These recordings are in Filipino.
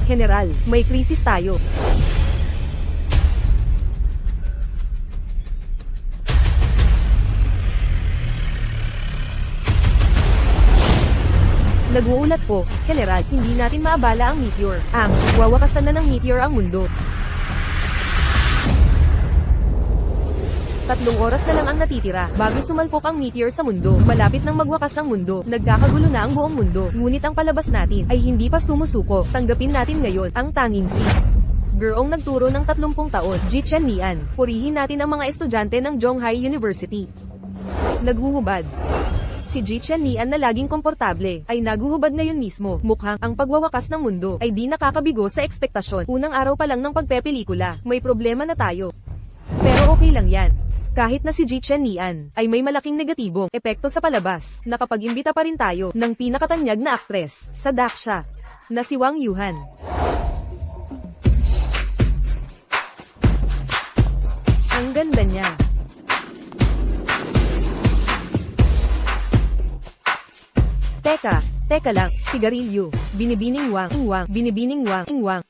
General, may krisis tayo. Nag-uulat po, General, hindi natin maabala ang meteor. Wawakasan na ng meteor ang mundo. 3 oras na lang ang natitira bago sumalpok ang meteor sa mundo. Malapit nang magwakas ang mundo. Nagkakagulo na ang buong mundo. Ngunit ang palabas natin ay hindi pa sumusuko. Tanggapin natin ngayon ang tanging si Gerong nagturo ng 30 taon, Ji Chen-nian. Purihin natin ang mga estudyante ng Zhonghai University. Naghuhubad. Si Ji Chen-nian na laging komportable, ay naguhubad ngayon mismo. Mukhang ang pagwawakas ng mundo ay di nakakabigo sa ekspektasyon. Unang araw pa lang ng pagpepelikula, may problema na tayo. Pero okay lang yan. Kahit na si Ji Chen-nian ay may malaking negatibong epekto sa palabas, nakapag-imbita pa rin tayo ng pinakatanyag na aktres sa Daxia na si Wang Yuhan. Ang ganda niya. Teka lang, sigarilyo, binibining Wang, binibining Wang.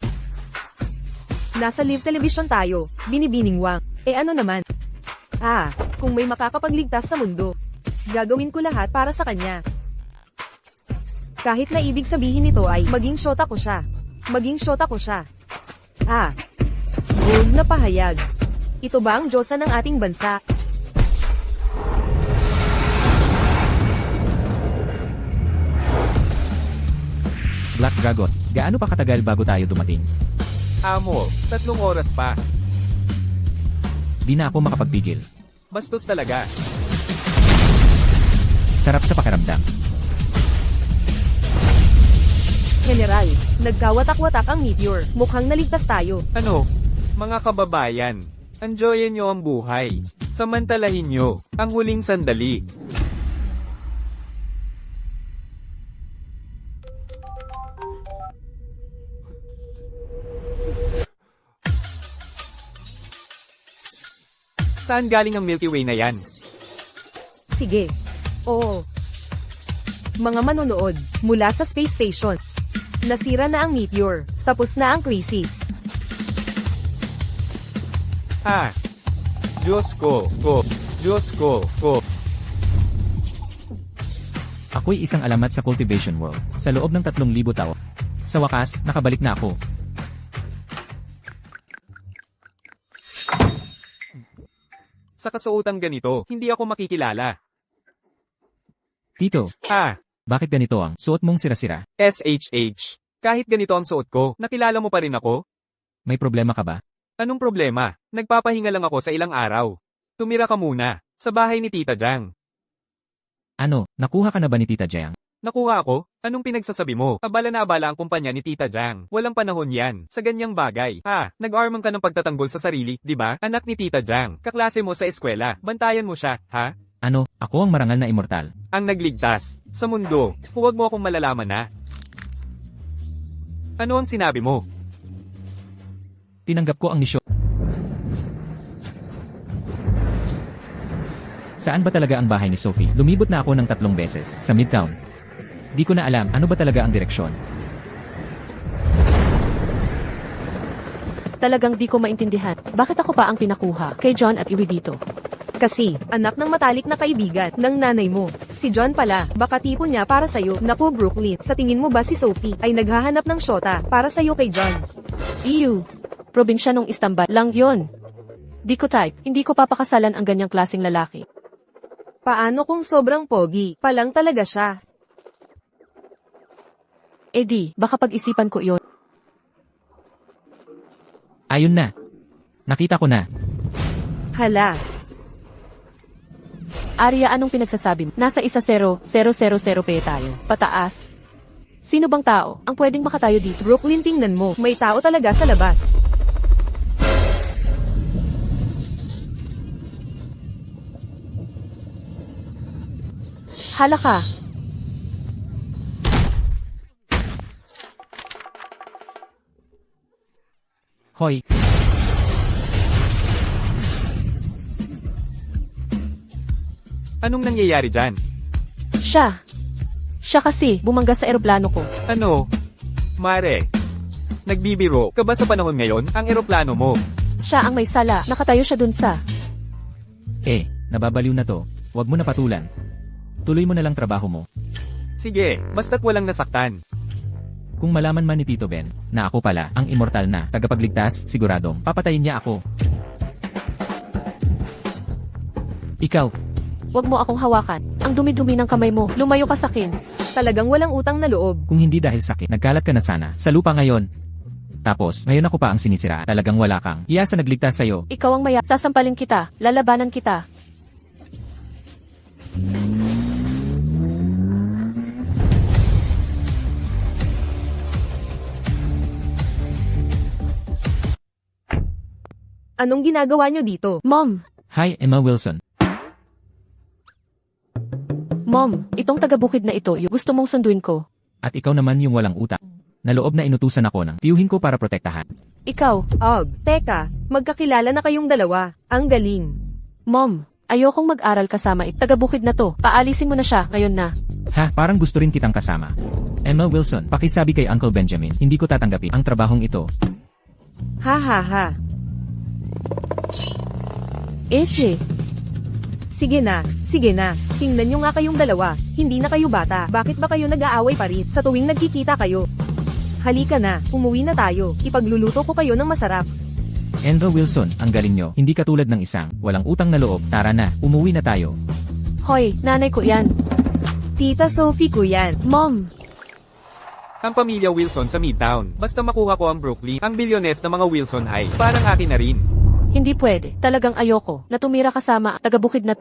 Nasa live television tayo, binibining Wang. Ano naman? Kung may makakapagligtas sa mundo, gagawin ko lahat para sa kanya. Kahit na ibig sabihin nito ay, maging syota ko siya. Bold na pahayag. Ito ba ang Diyosa ng ating bansa? Black Dragon, gaano pa katagal bago tayo dumating? Amo, 3 oras pa. Di na ako makapagpigil. Bastos talaga. Sarap sa pakiramdam. General, nagkawatak-watak ang meteor. Mukhang naligtas tayo. Ano? Mga kababayan, enjoyin nyo ang buhay. Samantalahin nyo ang huling sandali. Saan galing ang Milky Way na yan? Sige. Oo. Mga manonood, mula sa space station. Nasira na ang meteor. Tapos na ang crisis. Diyos ko. Ako'y isang alamat sa cultivation world, sa loob ng 3,000 taon. Sa wakas, nakabalik na ako. Sa kasuotang ganito, hindi ako makikilala. Tito, bakit ganito ang suot mong sira-sira? SHH. Kahit ganito ang suot ko, nakilala mo pa rin ako? May problema ka ba? Anong problema? Nagpapahinga lang ako sa ilang araw. Tumira ka muna, sa bahay ni Tita Jang. Ano, nakuha ka na ba ni Tita Jiang? Nakuha ako? Anong pinagsasabi mo? Abala na abala ang kumpanya ni Tita Jang. Walang panahon yan, sa ganyang bagay. Nag-armang ka ng pagtatanggol sa sarili, di ba? Anak ni Tita Jang, kaklase mo sa eskwela. Bantayan mo siya, ha? Ano, ako ang marangal na immortal. Ang nagligtas, sa mundo. Huwag mo akong malalaman na. Ano ang sinabi mo? Tinanggap ko ang nisyo. Saan ba talaga ang bahay ni Sophie? Lumibot na ako ng 3 beses, sa Midtown. Di ko na alam, ano ba talaga ang direksyon? Talagang di ko maintindihan. Bakit ako pa ang pinakuha kay John at Iwi dito? Kasi, anak ng matalik na kaibigan ng nanay mo. Si John pala, baka tipo niya para sa'yo. Naku Brooklyn, sa tingin mo ba si Sophie ay naghahanap ng syota para sa'yo kay John? EU. Probinsya nung Istanbul lang yon. Di ko type, hindi ko papakasalan ang ganyang klaseng lalaki. Paano kung sobrang pogi pa lang talaga siya? Baka pag-isipan ko yon. Ayun na. Nakita ko na. Hala. Arya, anong pinagsasabi mo? Nasa 10,000 pe tayo. Pataas. Sino bang tao ang pwedeng makatayo dito? Brooklyn, tingnan mo, may tao talaga sa labas. Hala ka. Hoy, Anong nangyayari dyan? Siya kasi, bumangga sa eroplano ko. Ano? Mare, Nagbibiro ka ba sa panahon ngayon? Ang eroplano mo. Siya ang may sala, nakatayo siya dun sa... Nababaliw na to. Huwag mo na patulan. Tuloy mo na lang trabaho mo. Sige, basta't walang nasaktan. Kung malaman man ni Tito Ben, na ako pala, ang immortal na, tagapagligtas, siguradong, papatayin niya ako. Ikaw, Huwag mo akong hawakan. Ang dumi-dumi ng kamay mo, lumayo ka sa akin. Talagang walang utang na loob. kung hindi dahil sakit, nagkalat ka na sana, sa lupa ngayon. Tapos, ngayon ako pa ang sinisira, talagang wala kang. Iya sa nagligtas sa'yo. Ikaw ang maya, sasampalin kita, lalabanan kita. Anong ginagawa nyo dito? Mom, Hi, Emma Wilson. Mom, itong taga-bukid na ito, yung gusto mong sunduin ko. At ikaw naman yung walang utak. Naloob na inutusan ako ng tiyuhin ko para protektahan. Ikaw, Og, teka, magkakilala na kayong dalawa. Ang galing. Mom, ayokong mag-aral kasama taga-bukid na to. Paalisin mo na siya, ngayon na. Ha, parang gusto rin kitang kasama. Emma Wilson, pakisabi kay Uncle Benjamin, hindi ko tatanggapin ang trabahong ito. Ha ha ha. Ese, Sige na, sige na. Tingnan nyo nga kayong dalawa. Hindi na kayo bata. Bakit ba kayo nag-aaway pa rin sa tuwing nagkikita kayo? Halika na, umuwi na tayo. Ipagluluto ko kayo ng masarap. Emma Wilson, ang galing nyo, hindi katulad ng isang, walang utang na loob, tara na, umuwi na tayo. hoy, nanay ko yan. Tita Sophie ko yan. Mom, Ang pamilya Wilson sa Midtown. Basta makuha ko ang Brooklyn, ang bilyones na mga Wilson High. Parang akin na rin. hindi pwede. Talagang ayoko na tumira kasama taga-bukid na...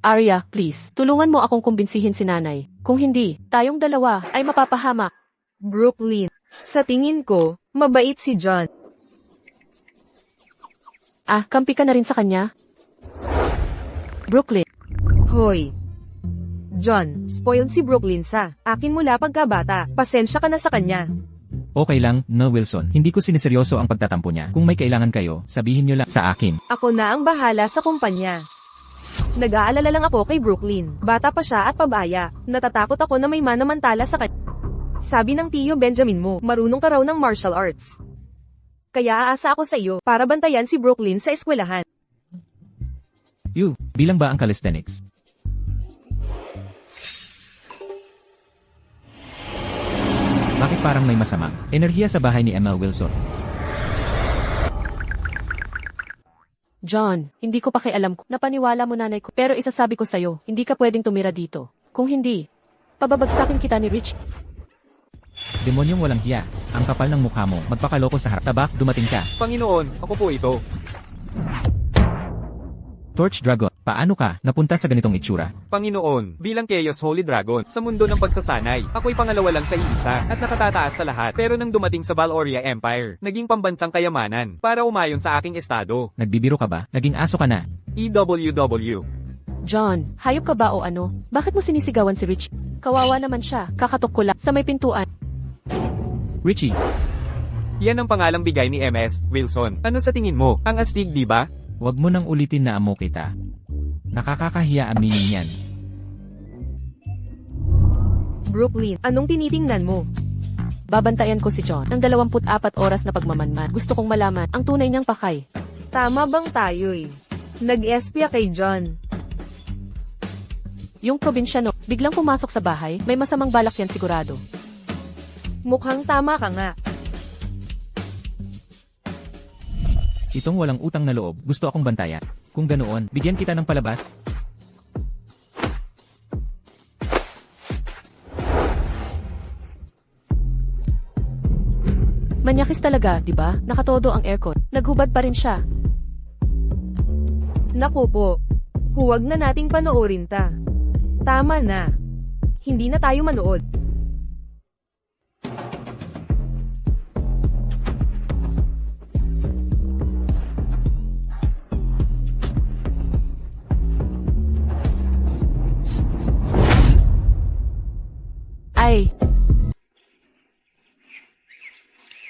Arya, please, tulungan mo akong kumbinsihin si nanay. Kung hindi, tayong dalawa ay mapapahamak. Brooklyn. Sa tingin ko, mabait si John. Ah, kampi ka na rin sa kanya? Brooklyn, Hoy. John, spoiled si Brooklyn sa akin mula pagkabata. Pasensya ka na sa kanya. Okay lang, no Wilson, hindi ko siniseryoso ang pagtatampo niya. Kung may kailangan kayo, sabihin nyo lang sa akin. Ako na ang bahala sa kumpanya. Nag-aalala lang ako kay Brooklyn. Bata pa siya at pabaya. Natatakot ako na may manamantala sa kanya. Sabi ng tiyo Benjamin mo, marunong ka raw ng martial arts. Kaya aasa ako sa iyo para bantayan si Brooklyn sa eskwelahan. Bilang ba ang calisthenics? Bakit parang may masamang enerhiya sa bahay ni Emma Wilson? John, hindi ko pakialam ko. Napaniwala mo nanay ko. Pero isasabi ko sa'yo, hindi ka pwedeng tumira dito. Kung hindi, pababagsakin kita ni Rich. Demonyong walang hiya. Ang kapal ng mukha mo, magpakaloko sa harap. Tabak, dumating ka. Panginoon, ako po ito. Torch Dragon, paano ka napunta sa ganitong itsura? Panginoon, bilang Chaos Holy Dragon, sa mundo ng pagsasanay, ako'y pangalawa lang sa iisa, at nakatataas sa lahat. Pero nang dumating sa Valoria Empire, naging pambansang kayamanan, para umayon sa aking estado. Nagbibiro ka ba? Naging aso ka na. EWW. John, hayop ka ba o ano? Bakit mo sinisigawan si Rich? Kawawa naman siya. Kakatok ko lang sa may pintuan. Richie, Yan ang pangalang bigay ni MS, Wilson. Ano sa tingin mo? Ang astig, di ba? wag mo nang ulitin na amo kita. Nakakakahiya aminin yan. Brooklyn, anong tinitingnan mo? Babantayan ko si John ng 24 oras na pagmamanman. Gusto kong malaman ang tunay niyang pakay. Tama bang tayo'y nag-espya kay John? Yung probinsyano, biglang pumasok sa bahay, may masamang balak yan sigurado. Mukhang tama ka nga. Itong walang utang na loob, gusto akong bantayan. Kung ganoon, bigyan kita ng palabas. Manyakis talaga, di ba? Nakatodo ang aircon. Naghubad pa rin siya. Naku po. Huwag na nating panoorin ta. Tama na. Hindi na tayo manood. Ay,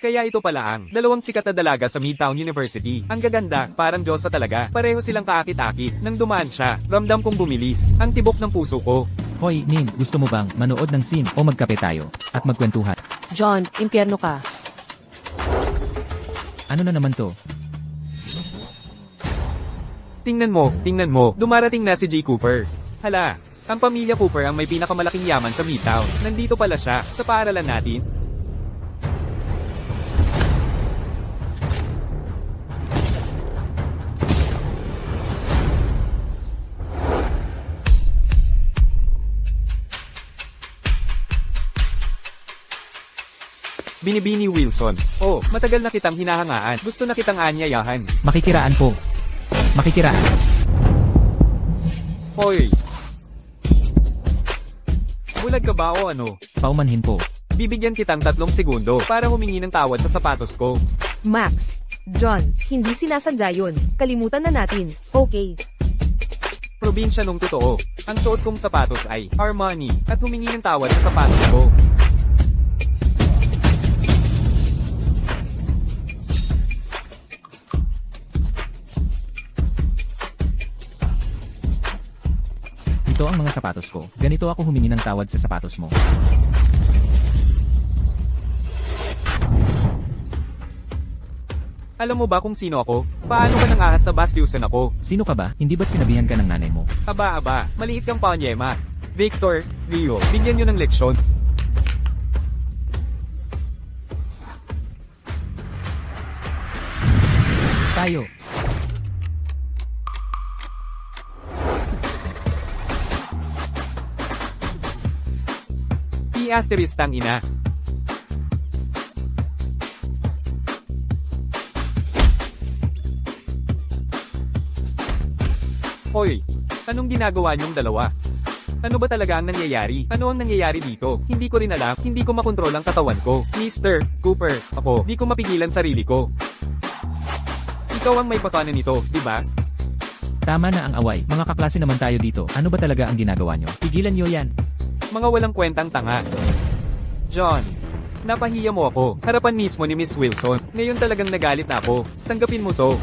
Kaya ito pala ang dalawang sikat na dalaga sa Midtown University. Ang gaganda, parang Diyosa talaga. Pareho silang kaakit-akit. Nang dumaan siya, ramdam kong bumilis. Ang tibok ng puso ko. Hoy, Nin, gusto mo bang manood ng scene o magkape tayo at magkwentuhan? John, impyerno ka. Ano na naman to? Tingnan mo, dumarating na si J. Cooper. Hala, ang pamilya Cooper ang may pinakamalaking yaman sa Midtown. Nandito pala siya, sa paaralan natin. Binibini Wilson. Oh, matagal na kitang hinahangaan. Gusto na kitang aanyayahan. Makikiraan po. Makikiraan. Hoy! Bulag ka ba o ano? Paumanhin po. Bibigyan kitang 3 segundo para humingi ng tawad sa sapatos ko. Max. John, hindi sinasadya yun. Kalimutan na natin. Okay. Probinsya nung totoo. Ang suot kong sapatos ay Armani at humingi ng tawad sa sapatos ko. Ito ang mga sapatos ko. Ganito ako humingi ng tawad sa sapatos mo. Alam mo ba kung sino ako? Paano ka nang ahas na bastyusan ako? Sino ka ba? Hindi ba't sinabihan ka ng nanay mo? Aba, maliit kang panyema. Victor, Rio, bigyan nyo ng leksyon. Tayo. P*** tang ina. Hoy, anong ginagawa niyong dalawa? Ano ba talaga ang nangyayari? Ano ang nangyayari dito? Hindi ko rin alam, hindi ko makontrol ang katawan ko. Mr. Cooper, ako, di ko mapigilan sarili ko. Ikaw ang may pakanan nito, di ba? Tama na ang away. Mga kaklase naman tayo dito. Ano ba talaga ang ginagawa nyo? Pigilan nyo yan. Mga walang kwentang tanga. John, napahiya mo ako. Harapan mismo ni Miss Wilson. Ngayon talagang nagalit na ako. Tanggapin mo to.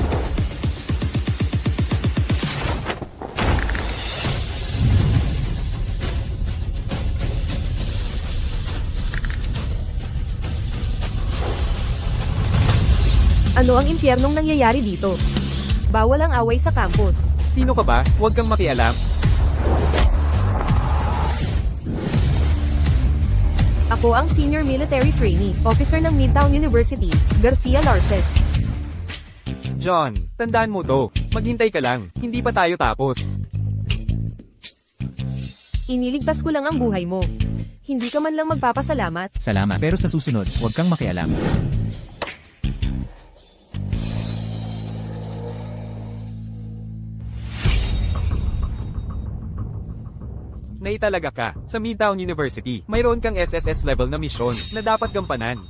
Ano ang impyernong nangyayari dito? Bawal ang away sa campus. Sino ka ba? Huwag kang makialam. Ako ang Senior Military Trainee, Officer ng Midtown University, Garcia Larsen. John, tandaan mo to. Maghintay ka lang. Hindi pa tayo tapos. Iniligtas ko lang ang buhay mo. Hindi ka man lang magpapasalamat. Salamat. Pero sa susunod, huwag kang makialam. Naitalaga ka. Sa Midtown University, mayroon kang SSS level na misyon na dapat gampanan.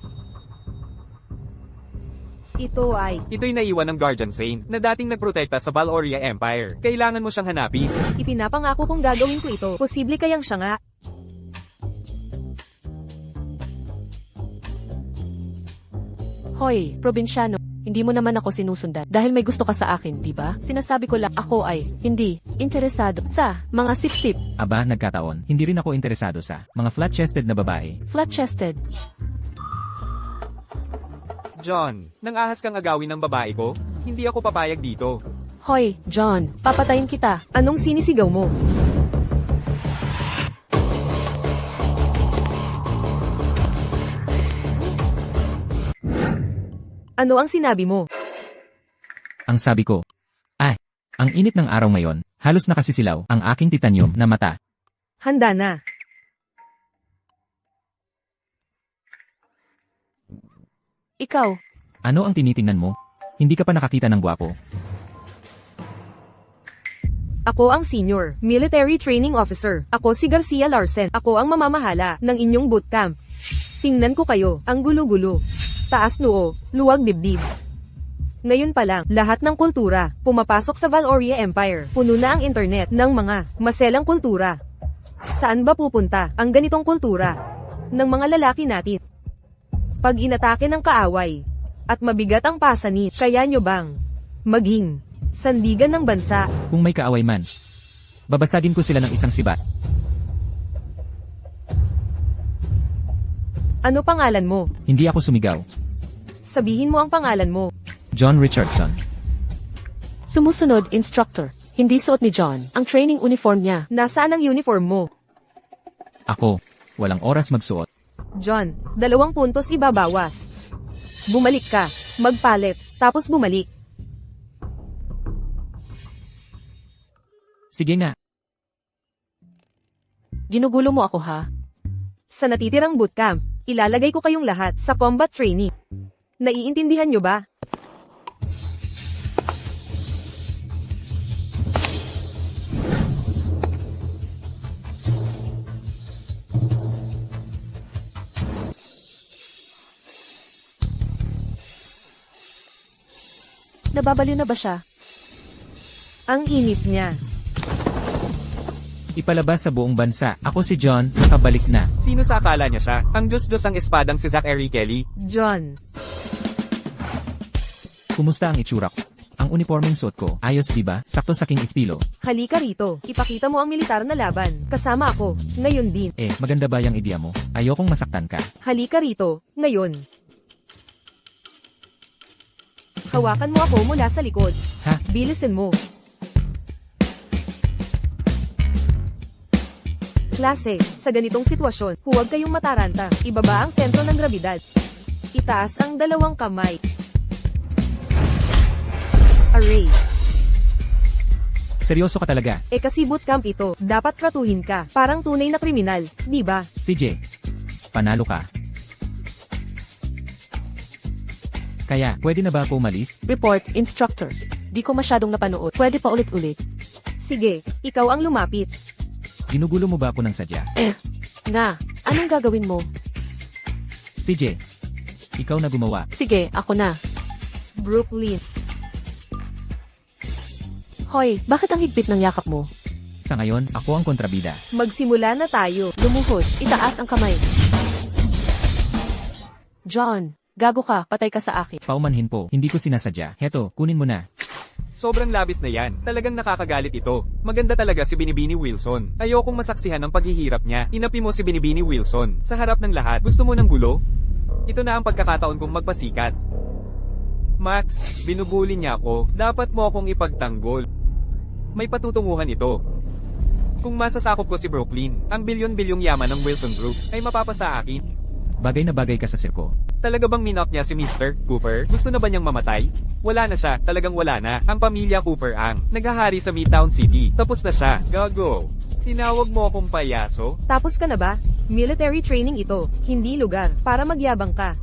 Ito'y naiwan ng Guardian Sane na dating nagprotekta sa Valoria Empire. Kailangan mo siyang hanapin. Ipinapangako kong gagawin ko ito. Posible kayang siya nga. Hoy, probinsyano, hindi mo naman ako sinusundan dahil may gusto ka sa akin, di ba? Sinasabi ko lang ako ay hindi interesado sa mga sip-sip. Aba, nagkataon. Hindi rin ako interesado sa mga flat-chested na babae. Flat-chested. John, nang ahas kang agawin ng babae ko? Hindi ako papayag dito. Hoy, John, papatayin kita. Anong sinisigaw mo? Ano ang sinabi mo? Ang sabi ko, ang init ng araw ngayon, halos nakasisilaw ang aking titanium na mata. Handa na. Ikaw, Ano ang tinitingnan mo? Hindi ka pa nakakita ng gwapo. Ako ang Senior Military Training Officer. Ako si Garcia Larsen. Ako ang mamamahala ng inyong bootcamp. Tingnan ko kayo, ang gulo-gulo. Taas noo, luwag dibdib. Ngayon pa lang, lahat ng kultura, pumapasok sa Valoria Empire. Puno na ang internet ng mga maselang kultura. Saan ba pupunta ang ganitong kultura ng mga lalaki natin? Pag inatake ng kaaway, at mabigat ang pasanit, kaya nyo bang maging sandigan ng bansa? Kung may kaaway man, babasagin ko sila ng isang sibat. Ano pangalan mo? Hindi ako sumigaw. Sabihin mo ang pangalan mo. John Richardson. Sumusunod, instructor. Hindi suot ni John ang training uniform niya. Nasaan ang uniform mo? Ako. Walang oras magsuot. John, 2 puntos ibabawas. Bumalik ka. Magpalit. Tapos bumalik. Sige nga. Ginugulo mo ako ha? Sa natitirang bootcamp, ilalagay ko kayong lahat sa combat training. Naiintindihan nyo ba? Nababaliw na ba siya? Ang init niya. Ipalabas sa buong bansa. Ako si John, nakabalik na. Sino sa akala niya siya? Ang Diyos-Diyos ang espadang si Zachary Kelly. John, Kumusta ang itsura ko? Ang uniformeng suot ko, ayos diba? Sakto sa king estilo. halika rito. Ipakita mo ang militar na laban. Kasama ako. Ngayon din. Maganda ba yung idea mo? Ayokong masaktan ka. Halika rito. Ngayon. Hawakan mo ako mula sa likod. Ha? Bilisin mo. Klase, sa ganitong sitwasyon, huwag kayong mataranta. Ibaba ang sentro ng grabidad. Itaas ang 2 kamay. Array. Seryoso ka talaga. Kasi bootcamp ito, dapat kratuhin ka. Parang tunay na kriminal, di ba? CJ. Panalo ka. Kaya, pwede na ba ako umalis? Report, instructor. Di ko masyadong napanood. Pwede pa ulit-ulit. Sige, ikaw ang lumapit. Ginugulo mo ba ako ng sadya? Nga, anong gagawin mo? CJ. Ikaw na gumawa. Sige, ako na. Brooklyn. Hoy, bakit ang higpit ng yakap mo? Sa ngayon, ako ang kontrabida. Magsimula na tayo. Lumuhod, itaas ang kamay. John, gago ka, patay ka sa akin. Paumanhin po, hindi ko sinasadya. Heto, kunin mo na. Sobrang labis na yan. Talagang nakakagalit ito. Maganda talaga si Binibini Wilson. Ayokong masaksihan ang paghihirap niya. Inapi mo si Binibini Wilson. Sa harap ng lahat, gusto mo ng gulo? Ito na ang pagkakataon kong magpasikat. Max, binubuli niya ako. Dapat mo akong ipagtanggol. May patutunguhan ito. Kung masasakop ko si Brooklyn, ang bilyon-bilyong yaman ng Wilson Group ay mapapasa akin. Bagay na bagay ka sa sirko. Talaga bang minok niya si Mr. Cooper? Gusto na ba niyang mamatay? Wala na siya, talagang wala na. Ang pamilya Cooper ang naghahari sa Midtown City. Tapos na siya. Gago. Tinawag mo akong payaso? Tapos ka na ba? Military training ito, hindi lugar, para magyabang ka.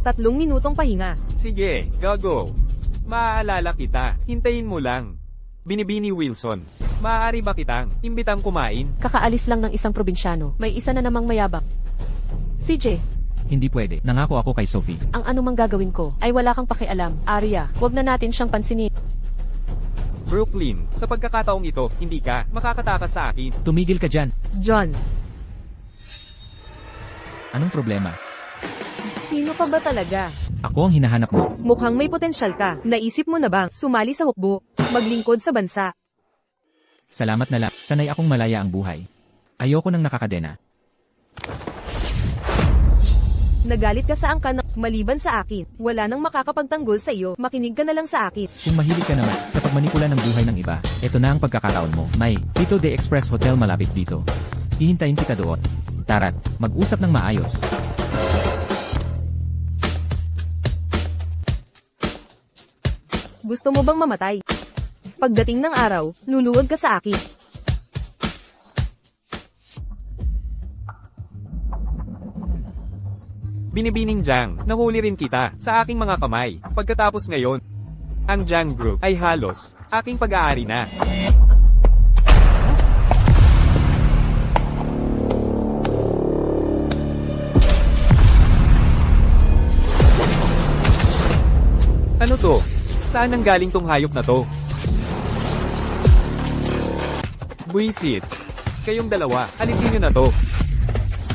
3 minutong pahinga. Sige, gago. Maaalala kita. Hintayin mo lang. Binibini Wilson. Maaari ba kitang imbitang kumain? Kakaalis lang ng isang probinsyano. May isa na namang mayabang. CJ, Hindi pwede. Nangako ako kay Sophie. ang anumang gagawin ko ay wala kang pakialam. Arya, wag na natin siyang pansinin. Brooklyn, sa pagkakataong ito, hindi ka makakatakas sa akin. Tumigil ka dyan. John, Anong problema? sino ka ba talaga? Ako ang hinahanap mo. Mukhang may potensyal ka. Naisip mo na bang sumali sa hukbo? Maglingkod sa bansa? Salamat na lang. Sanay akong malaya ang buhay. Ayoko nang nakakadena. Nagalit ka sa angkan maliban sa akin. Wala nang makakapagtanggol sa iyo. Makinig ka na lang sa akin. Kung mahilig ka naman sa pagmanipula ng buhay ng iba, eto na ang pagkakataon mo. May Tito de Express Hotel malapit dito. Hihintayin kita doon. Tara't, mag-usap ng maayos. Gusto mo bang mamatay? Pagdating ng araw, luluwag ka sa akin. Binibining Jiang, nahuli rin kita sa aking mga kamay. Pagkatapos ngayon, ang Jiang Group ay halos aking pag-aari na. Ano to? Saan nang galing tong hayop na to? Buisit. Kayong dalawa, alisin nyo na to.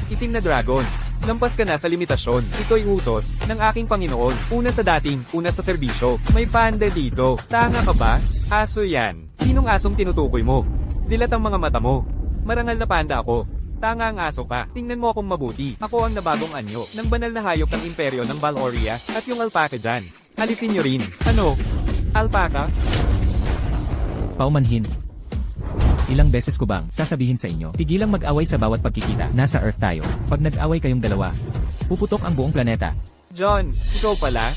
Itim na dragon. Lampas ka na sa limitasyon. Ito'y utos ng aking Panginoon. Una sa dating, una sa serbisyo. May panda dito. Tanga ka ba? Aso yan. Sinong asong tinutukoy mo? Dilat ang mga mata mo. Marangal na panda ako. Tanga ang aso ka. Tingnan mo akong mabuti. Ako ang nabagong anyo ng banal na hayop ng imperyo ng Valoria at yung alpaca dyan. Alisin nyo rin. Ano? Alpaca? Paumanhin. Ilang beses ko bang sasabihin sa inyo, tigilang mag-away sa bawat pagkikita. Nasa Earth tayo. Pag nag-away kayong dalawa, puputok ang buong planeta. John, ikaw pala?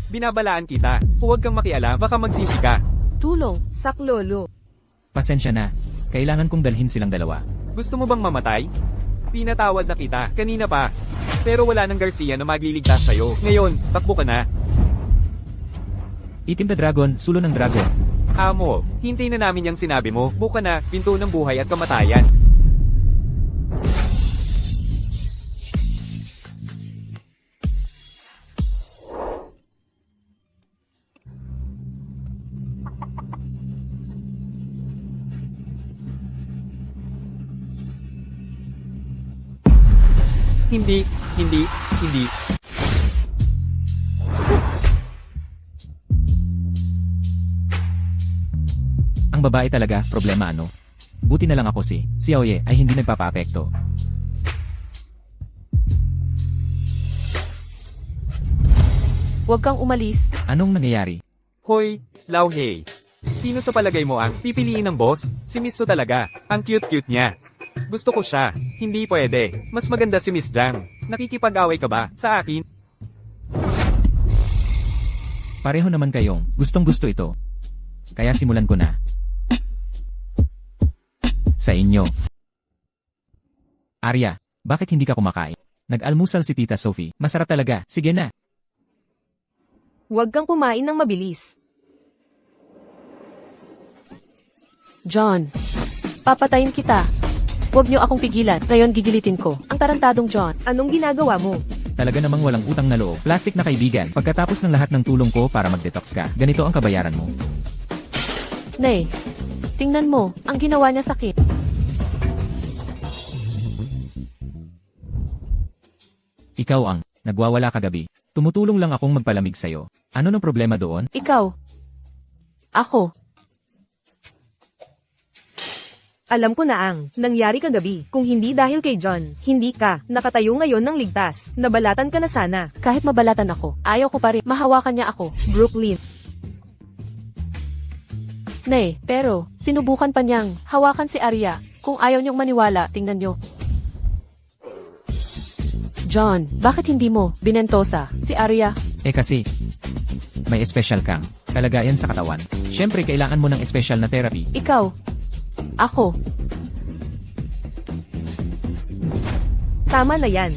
Binabalaan kita. Huwag kang makialam, baka magsisi ka. Tulong. Saklolo. Pasensya na. Kailangan kong dalhin silang dalawa. Gusto mo bang mamatay? Pinatawad na kita, kanina pa. Pero wala nang Garcia na magliligtas sa'yo. Ngayon, takbo ka na. Itim na dragon, sulo ng dragon. Amo, hintay na namin yung sinabi mo. Buka na, pinto ng buhay at kamatayan. Hindi, hindi, hindi. Ang babae talaga, problema ano? Buti na lang ako si Xiaoye ay hindi nagpapa-apekto. Huwag kang umalis. Anong nangyayari? Hoy, Lauhei. Sino sa palagay mo ang pipiliin ng boss? Si Miss To talaga. Ang cute-cute niya. Gusto ko siya. Hindi pwede. Mas maganda si Miss Jang. Nakikipag-away ka ba sa akin? Pareho naman kayong gustong-gusto ito. Kaya simulan ko na. Sa inyo. Arya, bakit hindi ka kumakain? Nag-almusal si Tita Sophie. Masarap talaga. Sige na. Huwag kang kumain ng mabilis. John. Papatayin kita. Huwag niyo akong pigilan. Ngayon gigilitin ko. Ang tarantadong John. Anong ginagawa mo? Talaga namang walang utang na loob. Plastic na kaibigan. Pagkatapos ng lahat ng tulong ko para mag-detox ka, ganito ang kabayaran mo. Nay. Tingnan mo. Ang ginawa niya sa akin. Ikaw ang nagwawala kagabi. Tumutulong lang akong magpalamig sa'yo. Ano ng problema doon? Ikaw. Ako. Alam ko na ang nangyari kagabi. Kung hindi dahil kay John, hindi ka nakatayo ngayon ng ligtas. Nabalatan ka na sana. Kahit mabalatan ako, ayaw ko pa rin. Mahawakan niya ako. Brooklyn. Nay, pero, sinubukan pa niyang hawakan si Arya. Kung ayaw niyong maniwala, tingnan niyo. John, bakit hindi mo binentosa si Arya? Eh kasi, may espesyal kang kalagayan sa katawan. Siyempre, kailangan mo ng espesyal na therapy. Ikaw. Ako. Tama na yan.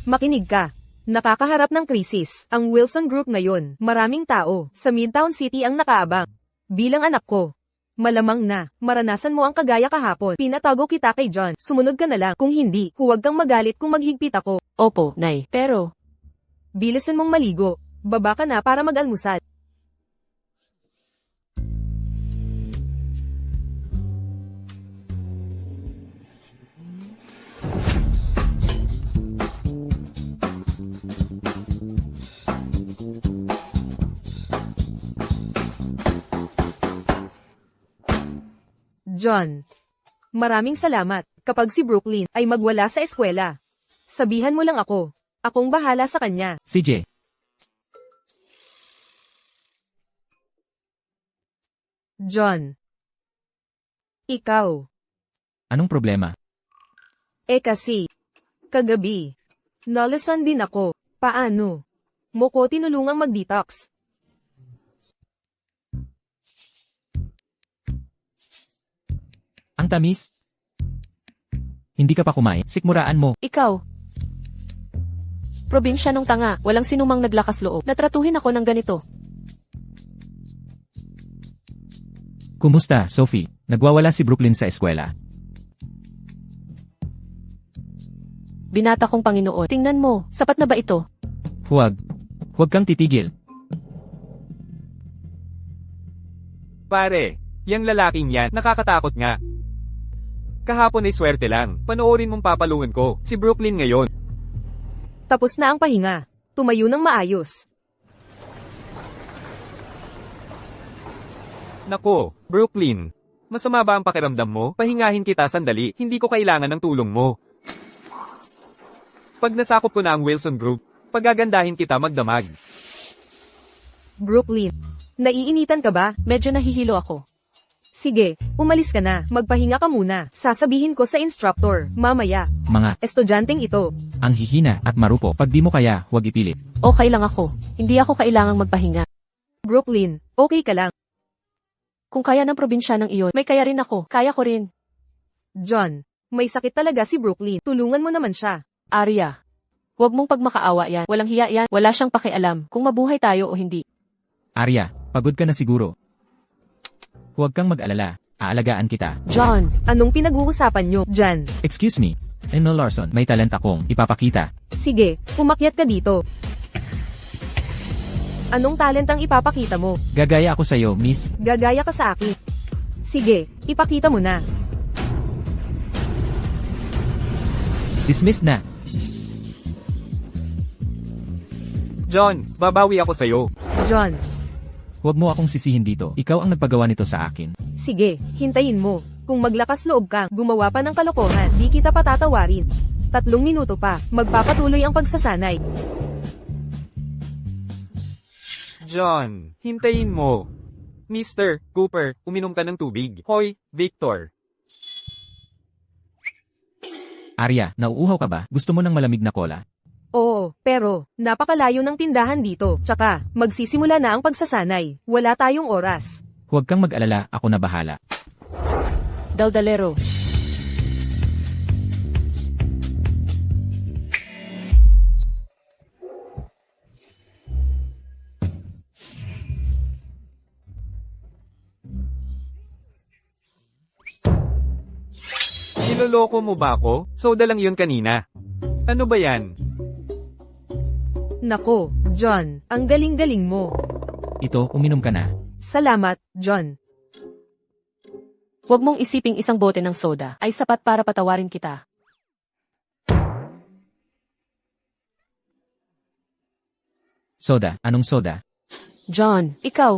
Makinig ka. Nakakaharap ng krisis ang Wilson Group ngayon. Maraming tao sa Midtown City ang nakaabang. Bilang anak ko, malamang na maranasan mo ang kagaya kahapon. Pinatago kita kay John. Sumunod ka na lang. Kung hindi, huwag kang magalit kung maghigpit ako. Opo, Nay. Pero, Bilisan mong maligo. Baba ka na para mag-almusal. John, maraming salamat. Kapag si Brooklyn ay magwala sa eskwela, sabihan mo lang ako. Akong bahala sa kanya. CJ, John. Ikaw. anong problema? Kasi, kagabi, nalasan din ako. Paano? Mo ko tinulungang mag-detox. Ang tamis? Hindi ka pa kumain, sikmuraan mo. ikaw. Probinsya nung tanga, walang sinumang naglakas loob. Natratuhin ako ng ganito. Kumusta, Sophie? Nagwawala si Brooklyn sa eskwela. Binata kong Panginoon. Tingnan mo, sapat na ba ito? Huwag. Huwag kang titigil. Pare, yang lalaking yan, nakakatakot nga. Kahapon ay swerte lang. Panoorin mong papalungan ko, si Brooklyn ngayon. Tapos na ang pahinga. Tumayo ng maayos. Nako, Brooklyn. Masama ba ang pakiramdam mo? Pahingahin kita sandali, hindi ko kailangan ng tulong mo. Pag nasakop ko na ang Wilson Group, pagagandahin kita magdamag. Brooklyn, naiinitan ka ba? Medyo nahihilo ako. Sige, umalis ka na. Magpahinga ka muna. Sasabihin ko sa instructor, mamaya. Mga, Estudyanteng ito. ang hihina at marupo. Pag di mo kaya, huwag ipilit. Okay lang ako. Hindi ako kailangang magpahinga. Brooklyn, okay ka lang. Kung kaya ng probinsya ng iyon, may kaya rin ako. Kaya ko rin. John, may sakit talaga si Brooklyn. Tulungan mo naman siya. Arya. Huwag mong pagmakaawa yan. Walang hiya yan. Wala siyang pakialam kung mabuhay tayo o hindi. Arya, pagod ka na siguro. Huwag kang mag-alala. Aalagaan kita. John, Anong pinag-uusapan nyo, Jan? Excuse me. Emil Larson, may talent akong ipapakita. Sige, umakyat ka dito. Anong talent ang ipapakita mo? Gagaya ako sa'yo, miss. Gagaya ka sa akin. Sige, ipakita mo na. Dismissed na. John, babawi ako sa'yo. John, Huwag mo akong sisihin dito. Ikaw ang nagpagawa nito sa akin. sige, hintayin mo. Kung maglakas loob kang gumawa pa ng kalokohan, di kita patatawarin. 3 minuto pa, magpapatuloy ang pagsasanay. John, hintayin mo. Mr. Cooper, uminom ka ng tubig. Hoy, Victor. Arya, nauuhaw ka ba? Gusto mo ng malamig na cola? Oo, pero, napakalayo ng tindahan dito. Tsaka, magsisimula na ang pagsasanay. Wala tayong oras. Huwag kang mag-alala, ako na bahala. Daldalero. Niloloko mo ba ako? Soda lang yun kanina. Ano ba yan? Nako, John, ang galing-galing mo. Ito, uminom ka na. Salamat, John. Huwag mong isiping isang bote ng soda ay sapat para patawarin kita. Soda, anong soda? John, ikaw.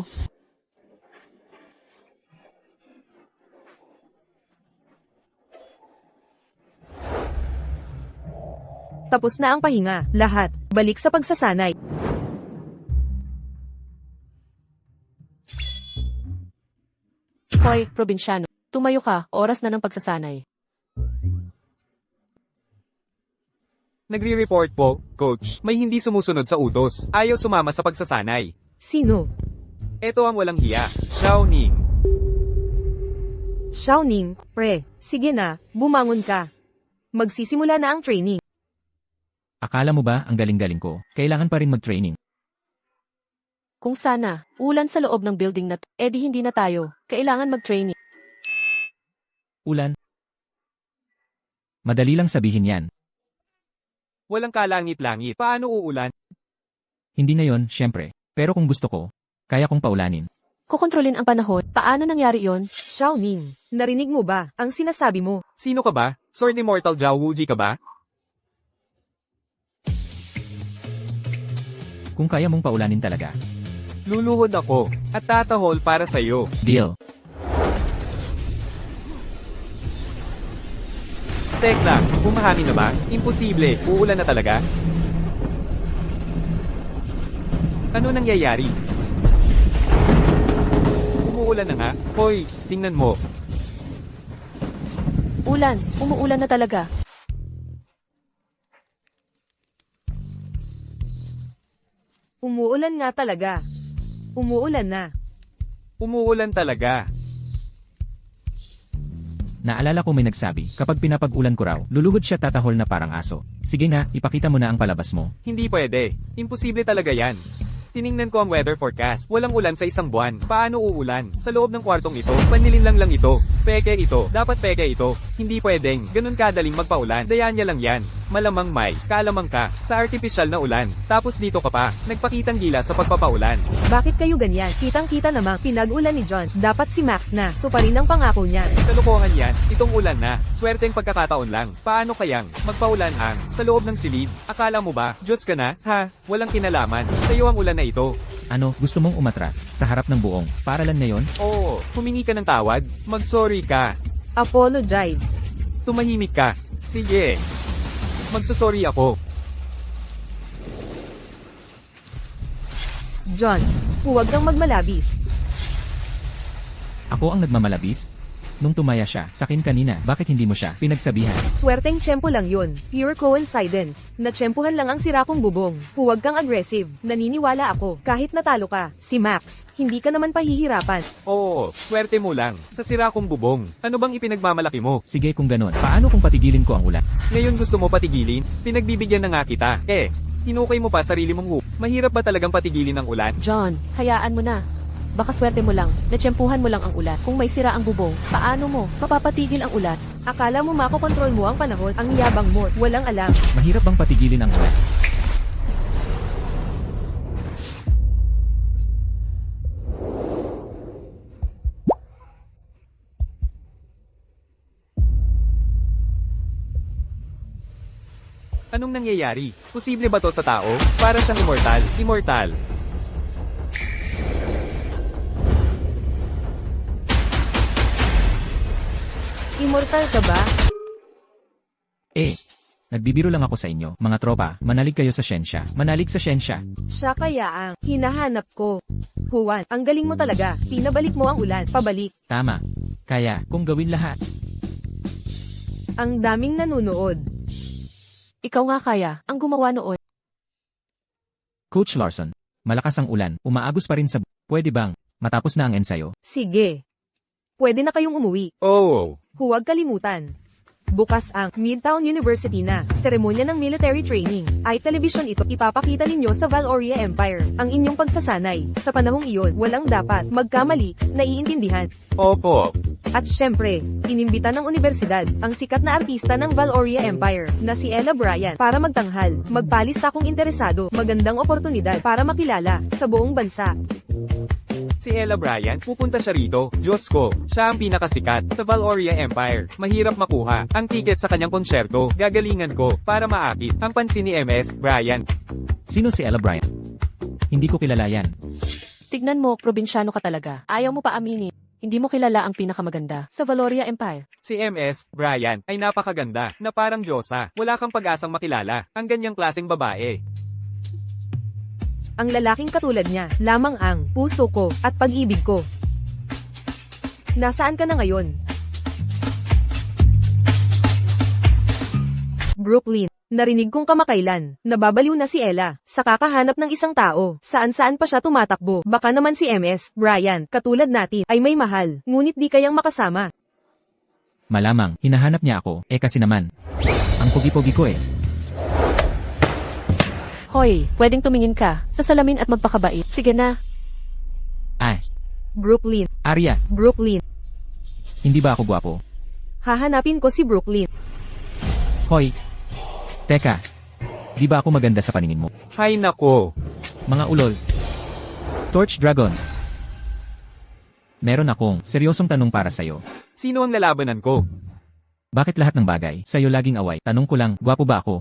Tapos na ang pahinga. Lahat, balik sa pagsasanay. Hoy, probinsyano. Tumayo ka, oras na ng pagsasanay. Nagre-report po, Coach. May hindi sumusunod sa utos. Ayaw sumama sa pagsasanay. Sino? Ito ang walang hiya. Xiaoning. Xiaoning, pre. Sige na, bumangon ka. Magsisimula na ang training. Akala mo ba ang galing-galing ko? Kailangan pa rin mag-training. Kung sana, ulan sa loob ng building na di hindi na tayo. Kailangan mag-training. Ulan? Madali lang sabihin yan. Walang kalangit-langit. Paano uulan? Hindi ngayon, syempre. Pero kung gusto ko, kaya kong paulanin. Kukontrolin ang panahon. Paano nangyari yon? Xiaoning, narinig mo ba ang sinasabi mo? Sino ka ba? Sword Immortal Zhao Wuji ka ba? Kung kaya mong paulanin talaga. Luluhod ako, at tatahol para sa'yo. Deal. Tek lang, humahangin na ba? Imposible, uulan na talaga? Ano nangyayari? Umuulan na nga. Hoy, tingnan mo. Ulan. Umuulan na talaga. Umuulan nga talaga. Umuulan na. Umuulan talaga. Naalala ko may nagsabi, kapag pinapag-ulan ko raw, luluhod siya tatahol na parang aso. Sige na, ipakita mo na ang palabas mo. Hindi pwede. Imposible talaga yan. Tiningnan ko ang weather forecast. Walang ulan sa isang buwan. Paano uulan? Sa loob ng kwartong ito, panlilinlang lang ito. Peke ito. Dapat peke ito. Hindi pwedeng. Ganun kadaling magpaulan. Dayanya lang yan. Malamang May, kaalamang ka, sa artipisyal na ulan. Tapos dito ka pa, nagpakitang gila sa pagpapaulan. Bakit kayo ganyan? Kitang-kita namang pinag-ulan ni John. Dapat si Max na. Tuparin ang pangako niya. Kalokohan yan, itong ulan na, swerteng pagkakataon lang. Paano kayang, magpaulan ang, sa loob ng silid? Akala mo ba, Diyos ka na, ha? Walang kinalaman, sa'yo ang ulan na ito. Ano, gusto mong umatras sa harap ng buong paralan ngayon? Oo, humingi ka ng tawad, mag-sorry ka, Apologize. tumahimik ka. Sige, magsusorry ako. John, huwag kang magmalabis. Ako ang nagmamalabis? Nung tumaya siya sa akin kanina, bakit hindi mo siya pinagsabihan? Swerteng tiyempo lang yun. Pure coincidence. Natsyempohan lang ang sira kong bubong. Huwag kang aggressive. Naniniwala ako. Kahit natalo ka, si Max, hindi ka naman pahihirapan. Oo, swerte mo lang, sa sira kong bubong. Ano bang ipinagmamalaki mo? Sige kung ganon, paano kung patigilin ko ang ulan? Ngayon gusto mo patigilin? Pinagbibigyan na nga kita. Hinukay mo pa sarili mong Mahirap ba talagang patigilin ang ulan? John, hayaan mo na. Baka swerte mo lang, natsyempuhan mo lang ang ulan. Kung may sira ang bubong, paano mo mapapatigil ang ulan? Akala mo makokontrol mo ang panahon, ang yabang mo, walang alam. Mahirap bang patigilin ang ulan? Anong nangyayari? Posible ba to sa tao? Para siyang immortal. Immortal. Immortal ka ba? Nagbibiro lang ako sa inyo, mga tropa, manalig kayo sa siyensya. Manalig sa siyensya. Siya kaya ang hinahanap ko. Juan, ang galing mo talaga. Pinabalik mo ang ulan, pabalik. Tama. Kaya, kung gawin lahat. Ang daming nanunood. Ikaw nga kaya, ang gumawa noon. Coach Larson, malakas ang ulan, umaagos pa rin sa pwede bang matapos na ang ensayo? Sige. Pwede na kayong umuwi. Oh. Huwag kalimutan. Bukas ang Midtown University na seremonya ng military training. Ay telebisyon ito, ipapakita ninyo sa Valoria Empire ang inyong pagsasanay. Sa panahong iyon, walang dapat magkamali, naiintindihan. Opo. At syempre, inimbita ng universidad ang sikat na artista ng Valoria Empire na si Ella Bryan para magtanghal. Magpalista kung interesado, magandang oportunidad para makilala sa buong bansa. Si Ella Bryan, pupunta siya rito. Diyos ko, siya ang pinakasikat sa Valoria Empire. Mahirap makuha ang ticket sa kanyang konsyerto. Gagalingan ko para maakit ang pansin ni MS Bryan. Sino si Ella Bryan? Hindi ko kilala yan. Tignan mo, probinsyano ka talaga. Ayaw mo pa aminin. Hindi mo kilala ang pinakamaganda sa Valoria Empire. Si MS Bryan ay napakaganda na parang Diyosa. Wala kang pag-asang makilala ang ganyang klaseng babae. Ang lalaking katulad niya, lamang ang puso ko at pag-ibig ko. Nasaan ka na ngayon? Brooklyn. Narinig kong kamakailan, nababaliw na si Ella, sa kakahanap ng isang tao, saan-saan pa siya tumatakbo. Baka naman si MS, Bryan, katulad natin, ay may mahal, ngunit di kayang makasama. Malamang, hinahanap niya ako, kasi naman. Ang pogi-pogi ko Hoy, pwedeng tumingin ka sa salamin at magpakabait. Sige na. Brooklyn, Arya, Brooklyn. hindi ba ako gwapo? Hahanapin ko si Brooklyn. Hoy! Teka, di ba ako maganda sa paningin mo? Hay nako. Mga ulol. Torch Dragon. Meron akong seryosong tanong para sa'yo. Sino ang lalabanan ko? Bakit lahat ng bagay sa'yo laging away? Tanong ko lang, gwapo ba ako?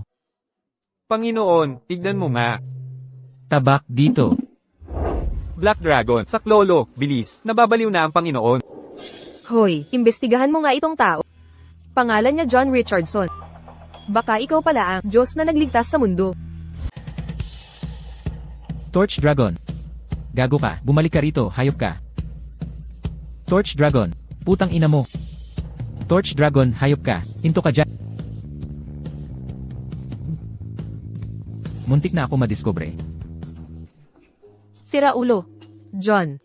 Panginoon, tignan mo nga. Tabak dito. Black Dragon, saklolo, bilis, nababaliw na ang Panginoon. Hoy, imbestigahan mo nga itong tao. Pangalan niya John Richardson. Baka ikaw pala ang Diyos na nagligtas sa mundo. Torch Dragon. Gago ka, bumalik ka rito, hayop ka. Torch Dragon. Putang ina mo. Torch Dragon, hayop ka, hinto ka dyan. Muntik na ako madiskubre. Sira ulo. John.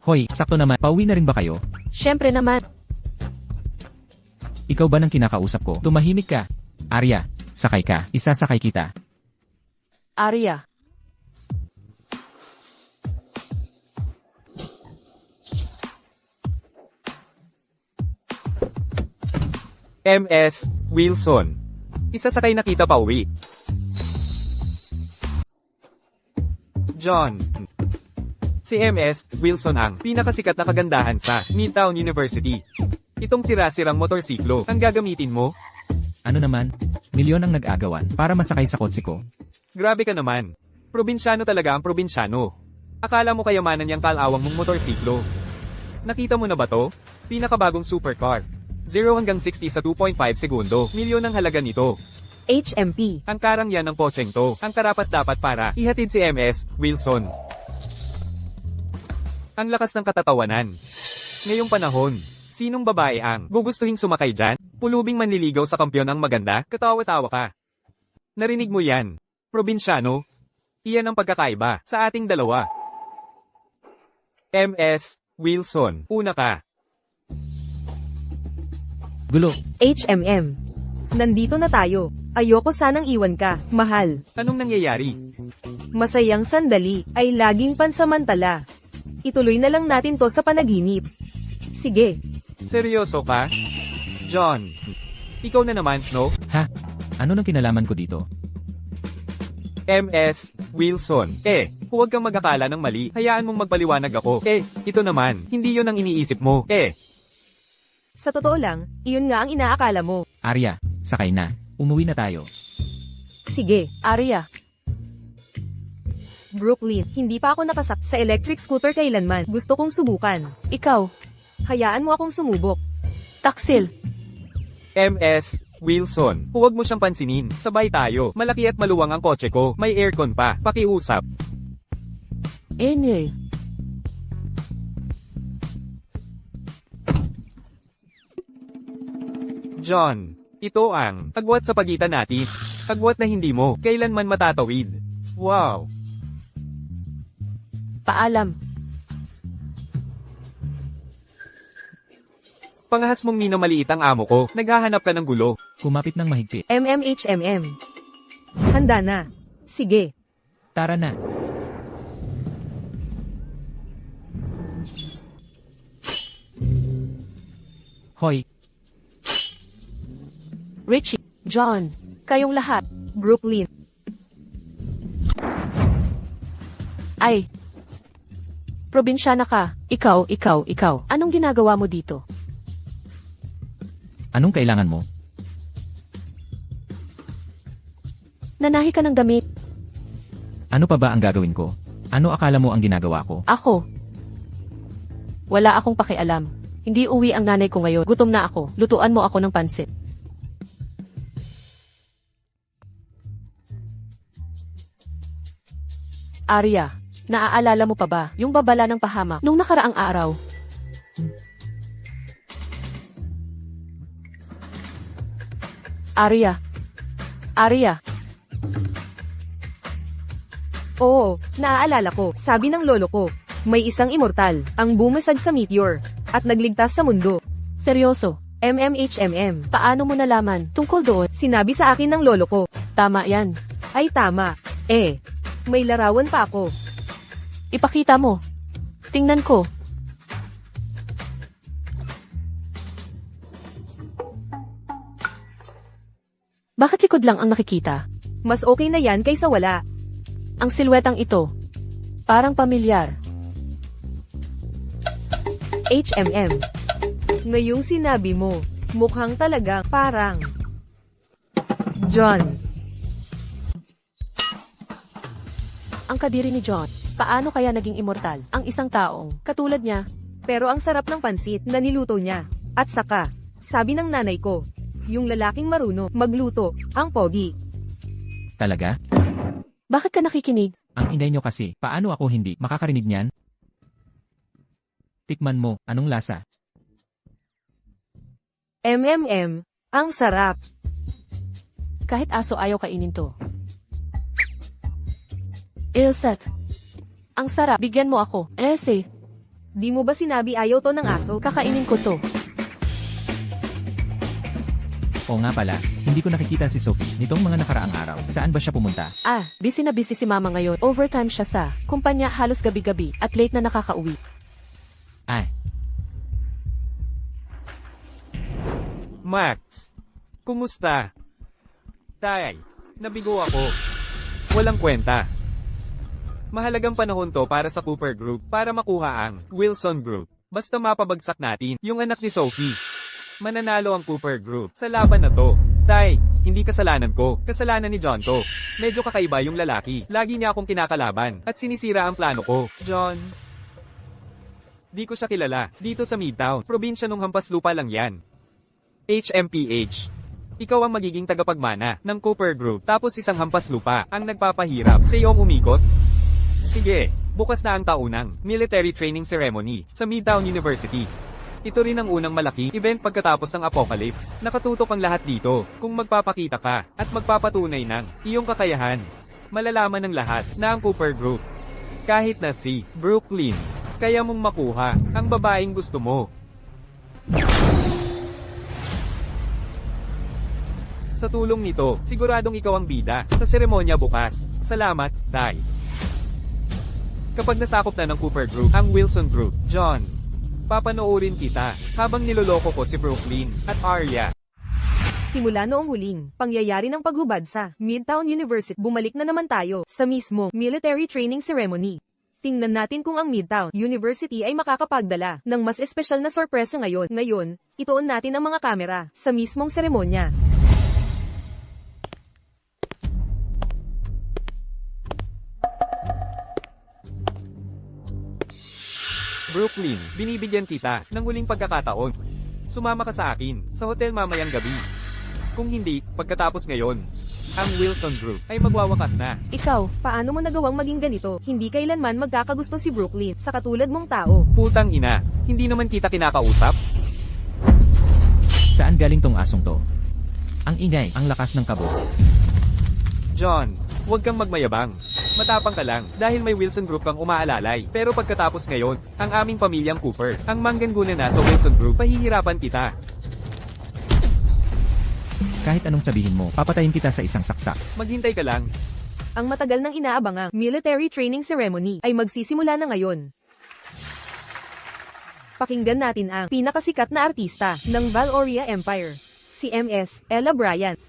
Hoy, sakto naman, pauwi na rin ba kayo? Syempre naman. Ikaw ba nang kinakausap ko? Tumahimik ka. Arya, sakay ka, isasakay kita. Arya. MS Wilson. Isasakay na kita pauwi. John. Si MS Wilson ang pinakasikat na kagandahan sa Midtown University. Itong sira-sirang motorsiklo ang gagamitin mo? Ano naman? Milyon ang nag-agawan para masakay sa kotse ko. Grabe ka naman. Probinsyano talaga ang probinsyano. Akala mo kayamanan yung kalawang mong motorsiklo. Nakita mo na ba to? Pinakabagong supercar. 0 hanggang 60 sa 2.5 segundo. Milyon ang halaga nito. HMP. Ang karang yan ng potseng to. Ang karapat-dapat para ihatid si MS Wilson. Ang lakas ng katatawanan. Ngayong panahon, sinong babae ang gugustuhin sumakay dyan? Pulubing manliligaw sa kampyon ang maganda? Katawa-tawa ka. Narinig mo yan? Probinsyano? Iyan ang pagkakaiba sa ating dalawa. MS Wilson, una ka. Gulo. HMM. Nandito na tayo. Ayoko sanang iwan ka, mahal. Anong nangyayari? Masayang sandali ay laging pansamantala. Ituloy na lang natin to sa panaginip. Sige. Seryoso ka? John. Ikaw na naman, no? Ha? Ano nang kinalaman ko dito? MS Wilson. Huwag kang mag-akala ng mali. Hayaan mong magpaliwanag ako. Ito naman, hindi yon ang iniisip mo. Sa totoo lang, iyon nga ang inaakala mo. Arya, sakay na. Umuwi na tayo. Sige. Arya, Brooklyn, hindi pa ako nakasak sa electric scooter kailanman. Gusto kong subukan. ikaw, Hayaan mo akong sumubok. Taksil, MS Wilson. Huwag mo siyang pansinin. Sabay tayo. Malaki at maluwang ang kotse ko. May aircon pa. Pakiusap. enye. John. Ito ang agwat sa pagitan natin. Agwat na hindi mo kailanman matatawid. Wow. Paalam. Pangahas mong minamaliit ang amo ko. Naghahanap ka ng gulo. Kumapit ng mahigpit. MMHMM. Handa na. Sige. Tara na. Hoy, Richie, John, kayong lahat. Brooklyn. Ay. Probinsyana ka. Ikaw. Anong ginagawa mo dito? anong kailangan mo? Nanahi ka ng damit. Ano pa ba ang gagawin ko? Ano akala mo ang ginagawa ko? Ako. Wala akong pakialam. Hindi uwi ang nanay ko ngayon. Gutom na ako. Lutuan mo ako ng pansit. Arya, naaalala mo pa ba yung babala ng pahamak nung nakaraang araw? Arya, Oo, naaalala ko. Sabi ng lolo ko, may isang immortal, ang bumasag sa meteor, at nagligtas sa mundo. seryoso. MMHMM. Paano mo nalaman tungkol doon? Sinabi sa akin ng lolo ko. Tama yan. Ay tama. May larawan pa ako. Ipakita mo. Tingnan ko. Bakit likod lang ang nakikita? Mas okay na yan kaysa wala. Ang silwetang ito. Parang pamilyar. HMM. Ngayong sinabi mo, mukhang talagang parang John. Ang kadiri ni John. Paano kaya naging immortal ang isang taong katulad niya? Pero ang sarap ng pansit na niluto niya. At saka, sabi ng nanay ko, yung lalaking marunong magluto, ang pogi. Talaga? Bakit ka nakikinig? Ang inday nyo kasi, paano ako hindi makakarinig niyan? Tikman mo, anong lasa? MMM, ang sarap. Kahit aso ayaw kainin to. Ilset. Ang sarap, bigyan mo ako. Ese, Di mo ba sinabi ayaw to ng aso? kakainin ko to. Oo nga pala, hindi ko nakikita si Sophie nitong mga nakaraang araw. Saan ba siya pumunta? Busy na busy si mama ngayon. Overtime siya sa kumpanya halos gabi-gabi at late na nakakauwi. Max. Kumusta? Tay, nabigo ako. Walang kwenta. Mahalagang panahon to para sa Cooper Group para makuha ang Wilson Group. Basta mapabagsak natin yung anak ni Sophie. Mananalo ang Cooper Group sa laban na to. Tay, hindi kasalanan ko. Kasalanan ni John to. Medyo kakaiba yung lalaki. Lagi niya akong kinakalaban at sinisira ang plano ko. John. Di ko siya kilala. Dito sa Midtown, probinsya nung hampas lupa lang yan. HMPH. Ikaw ang magiging tagapagmana ng Cooper Group tapos isang hampas lupa ang nagpapahirap sa iyong umikot. Sige, bukas na ang taunang military training ceremony sa Midtown University. Ito rin ang unang malaki event pagkatapos ng apocalypse. Nakatutok ang lahat dito kung magpapakita ka at magpapatunay ng iyong kakayahan. Malalaman ng lahat na ang Cooper Group. Kahit na si Brooklyn, kaya mong makuha ang babaeng gusto mo. Sa tulong nito, siguradong ikaw ang bida sa seremonya bukas. Salamat, Tay. Kapag nasakop na ng Cooper Group ang Wilson Group, John, papanoorin kita habang niloloko ko si Brooklyn at Arya. Simula noong huling pangyayari ng paghubad sa Midtown University, bumalik na naman tayo sa mismo military training ceremony. Tingnan natin kung ang Midtown University ay makakapagdala ng mas espesyal na sorpresa ngayon. Ngayon, ituon natin ang mga kamera sa mismong seremonya. Brooklyn, binibigyan kita ng huling pagkakataon. Sumama ka sa akin sa hotel mamayang gabi. Kung hindi, pagkatapos ngayon, ang Wilson Group ay magwawakas na. Ikaw, paano mo nagawang maging ganito? Hindi kailanman magkakagusto si Brooklyn sa katulad mong tao. Putang ina, hindi naman kita kinakausap. Saan galing tong asong to? Ang ingay, ang lakas ng kabog. John, huwag kang magmayabang. Matapang ka lang dahil may Wilson Group kang umaalalay. Pero pagkatapos ngayon, ang aming pamilyang Cooper, ang mangganguna na sa Wilson Group, pahihirapan kita. Kahit anong sabihin mo, papatayin kita sa isang saksak. Maghintay ka lang. Ang matagal nang inaabangang military training ceremony ay magsisimula na ngayon. Pakinggan natin ang pinakasikat na artista ng Valoria Empire, si MS Ella Bryant.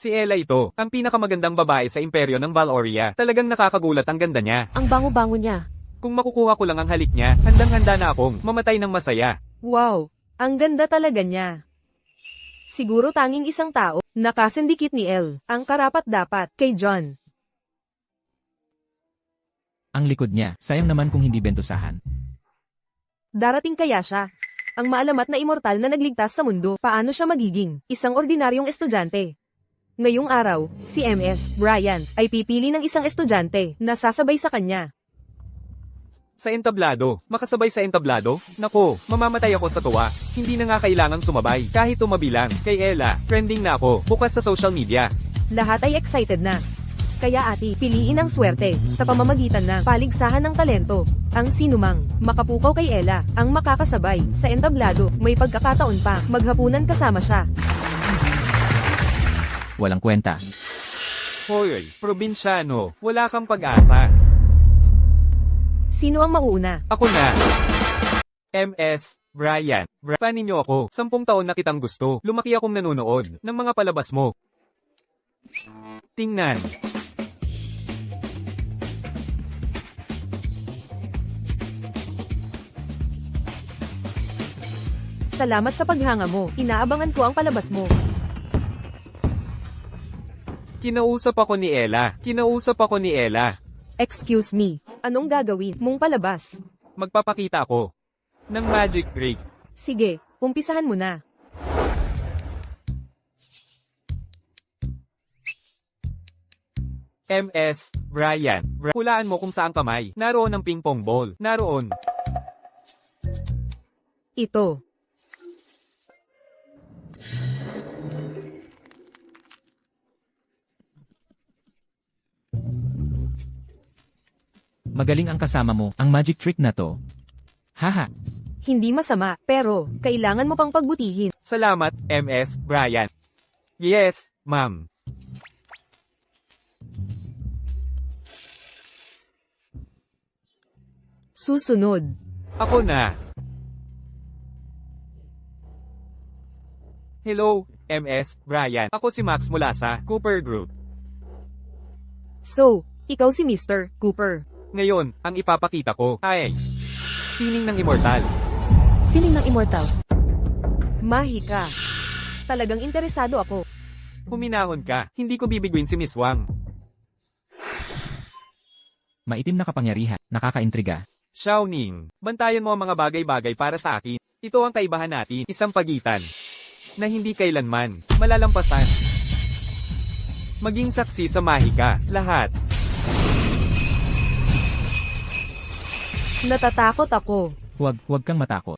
Si Ella ito, ang pinakamagandang babae sa imperyo ng Valoria. Talagang nakakagulat ang ganda niya. Ang bango-bango niya. Kung makukuha ko lang ang halik niya, handang-handa na akong mamatay ng masaya. Wow, ang ganda talaga niya. Siguro tanging isang tao, nakasindikit ni Elle, ang karapat-dapat kay John. Ang likod niya, sayang naman kung hindi bentusahan. Darating kaya siya? Ang maalamat na immortal na nagligtas sa mundo, paano siya magiging isang ordinaryong estudyante? Ngayong araw, si MS Bryant ay pipili ng isang estudyante na sasabay sa kanya. Sa entablado, makasabay sa entablado? Nako, mamamatay ako sa tuwa. Hindi na nga kailangang sumabay, kahit tumabi lang. Kay Ella, trending na ako, bukas sa social media. Lahat ay excited na. Kaya ati, piliin ang swerte sa pamamagitan ng paligsahan ng talento. Ang sinumang makapukaw kay Ella ang makakasabay sa entablado. May pagkakataon pa, maghapunan kasama siya. Walang kwenta. Hoy, probinsyano, wala kang pag-asa. Sino ang mauuna? Ako na. MS Bryant. Fan ninyo ako. 10 taon na kitang gusto. Lumaki akong nanonood ng mga palabas mo. Tingnan. Salamat sa paghanga mo. Inaabangan ko ang palabas mo. Kinausap ako ni Ella. Excuse me. Anong gagawin mong palabas? Magpapakita ako ng magic trick. Sige, umpisahan mo na. MS Bryant. Hulaan mo kung saan kamay. Naroon ang ping pong ball. Naroon. Ito. Magaling ang kasama mo, ang magic trick na to. Haha. Hindi masama, pero kailangan mo pang pagbutihin. Salamat, MS Bryant. Yes, ma'am. Susunod. Ako na. Hello, MS, Brian. Ako si Max mula sa Cooper Group. So, ikaw si Mr. Cooper. Ngayon, ang ipapakita ko ay sining ng immortal. Sining ng immortal. Mahika. Talagang interesado ako. Huminahon ka, hindi ko bibiguin si Miss Wang. Maitim na kapangyarihan, nakakaintriga. Xiaoning, bantayan mo ang mga bagay-bagay para sa akin. Ito ang kaibahan natin, isang pagitan na hindi kailanman malalampasan. Maging saksi sa mahika, lahat. Natatakot ako. Huwag kang matakot.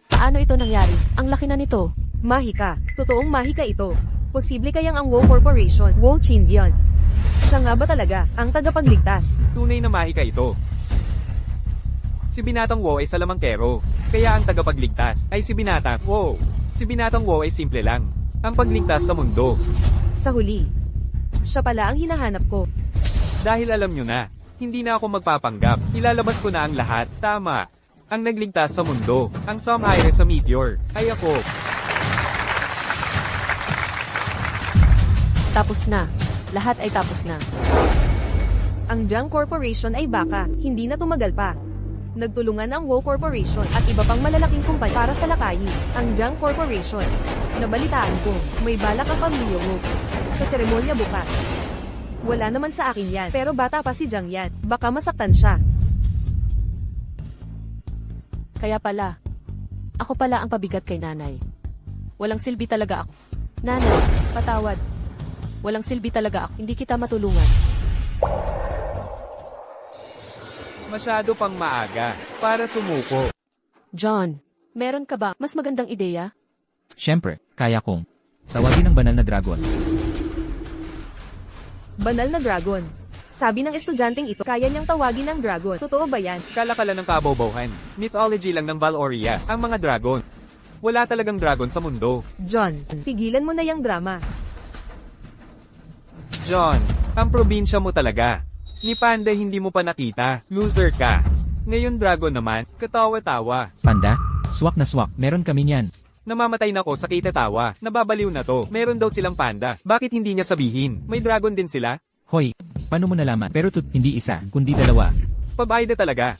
Paano ito nangyari? Ang laki na nito. Mahika. Totoong mahika ito. Posible kayang ang WoW Corporation, WoW Chindian. Siya nga ba talaga, ang tagapagligtas? Tunay na mahika ito. Si Binatang Wo ay salamangkero, kaya ang tagapagligtas ay si Binatang Wo. Si Binatang Wo ay simple lang, ang pagligtas sa mundo. Sa huli, siya pala ang hinahanap ko. Dahil alam nyo na, hindi na ako magpapanggap, ilalabas ko na ang lahat, tama. Ang nagligtas sa mundo, ang Som Iris sa Meteor, ay ako. Tapos na. Lahat ay tapos na. Ang Jiang Corporation ay baka, hindi na tumagal pa. Nagtulungan ang WoW Corporation at iba pang malalaking kumpanya para sa lakayin, ang Jiang Corporation. Nabalitaan ko, may balak ang pamilya WoW sa seremonya bukas. Wala naman sa akin yan, pero bata pa si Jiang yan, baka masaktan siya. Kaya pala. Ako pala ang pabigat kay nanay. Walang silbi talaga ako. Nanay, patawad. Walang silbi talaga ako. Hindi kita matulungan. Masyado pang maaga, para sumuko. John, meron ka ba mas magandang ideya? Siyempre, kaya kong tawagin ang banal na dragon. Banal na dragon. Sabi ng estudyanteng ito, kaya niyang tawagin ng dragon. Totoo ba yan? Kalakala ng kabawbawhan, mythology lang ng Valoria, ang mga dragon. Wala talagang dragon sa mundo. John, tigilan mo na yung drama. John, ang probinsya mo talaga. Ni Panda hindi mo pa nakita, loser ka. Ngayon dragon naman, katawa-tawa. Panda? Swak na swak, meron kami niyan. Namamatay na ko sa kitatawa, nababaliw na to, meron daw silang panda. Bakit hindi niya sabihin? May dragon din sila? Hoy, paano mo nalaman? Pero hindi isa, kundi dalawa. Pabayda talaga.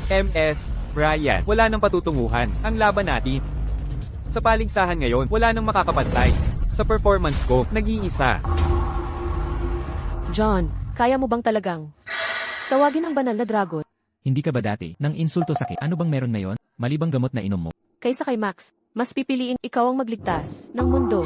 MS, Brian, wala nang patutunguhan, ang laban natin. Sa paligsahan ngayon, wala nang makakapantay. Sa performance ko, nag-iisa. John, kaya mo bang talagang tawagin ang banal na dragon? Hindi ka ba dati nang insulto sa ano bang meron ngayon? Malibang gamot na inom mo. Kaysa kay Max, mas pipiliin ikaw ang magligtas ng mundo.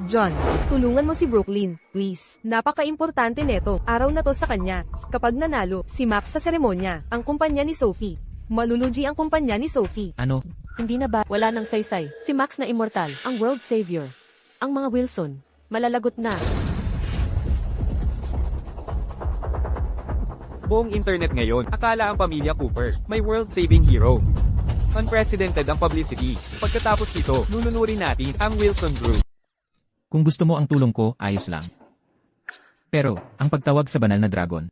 John, tulungan mo si Brooklyn, please. Napaka-importante neto, araw na to sa kanya. Kapag nanalo, si Max sa seremonya, ang kumpanya ni Sophie. Malulugi ang kumpanya ni Sophie. Ano? Hindi na ba? Wala nang saysay. Si Max na immortal, ang world savior. Ang mga Wilson, malalagot na. Buong internet ngayon, akala ang pamilya Cooper, may world-saving hero. Unprecedented ang publicity. Pagkatapos nito, nununurin natin ang Wilson Group. Kung gusto mo ang tulong ko, ayos lang. Pero, ang pagtawag sa banal na dragon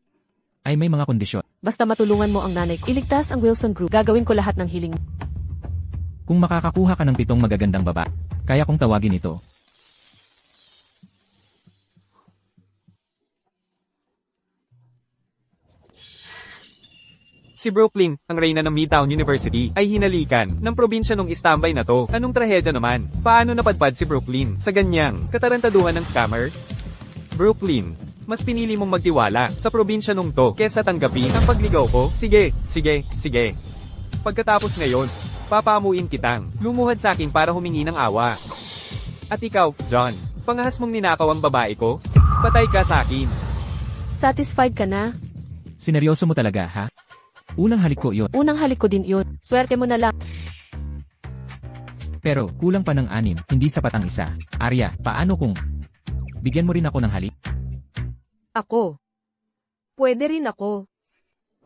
ay may mga kondisyon. Basta matulungan mo ang nanay ko. Iligtas ang Wilson Group. Gagawin ko lahat ng hiling. Kung makakakuha ka ng 7 magagandang baba, kaya kong tawagin ito. Si Brooklyn, ang reyna ng Midtown University, ay hinalikan ng probinsya nung istambay na to. Anong trahedya naman? Paano napadpad si Brooklyn sa ganyang katarantaduhan ng scammer? Brooklyn, mas pinili mong magtiwala sa probinsya nung to kesa tanggapin ang pagligaw ko? Sige. Pagkatapos ngayon, papamuin kitang lumuhad sa akin para humingi ng awa. At ikaw, John, pangahas mong ninakaw ang babae ko? Patay ka sa akin. Satisfied ka na? Sineryoso mo talaga, ha? Unang halik ko yun. Unang halik ko din yun. Swerte mo na lang. Pero, kulang pa ng 6, hindi sapat ang isa. Arya, paano kung bigyan mo rin ako ng halik? Ako. Pwede rin ako.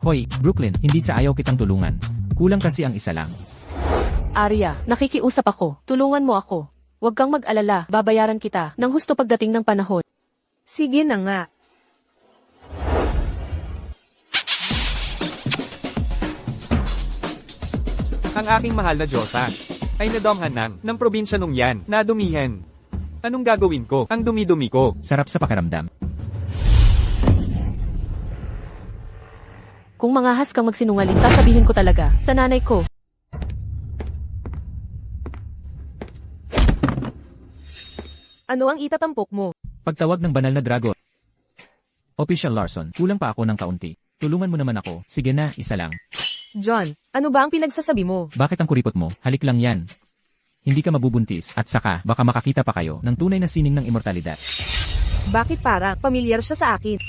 Hoy, Brooklyn, hindi sa ayaw kitang tulungan. Kulang kasi ang isa lang. Arya, nakikiusap ako. Tulungan mo ako. Huwag kang mag-alala. Babayaran kita ng husto pagdating ng panahon. Sige na nga. Ang aking mahal na Diyosa ay nadomhan ng probinsya nung yan, nadumihan. Anong gagawin ko? Ang dumi-dumi ko. Sarap sa pakiramdam. Kung mangahas kang magsinungaling, sasabihin ko talaga sa nanay ko. Ano ang itatampok mo? Pagtawag ng banal na dragon. Official Larson, kulang pa ako ng kaunti. Tulungan mo naman ako. Sige na, isa lang. John, ano ba ang pinagsasabi mo? Bakit ang kuripot mo? Halik lang yan. Hindi ka mabubuntis. At saka, baka makakita pa kayo ng tunay na sining ng immortalidad. Bakit parang pamilyar siya sa akin?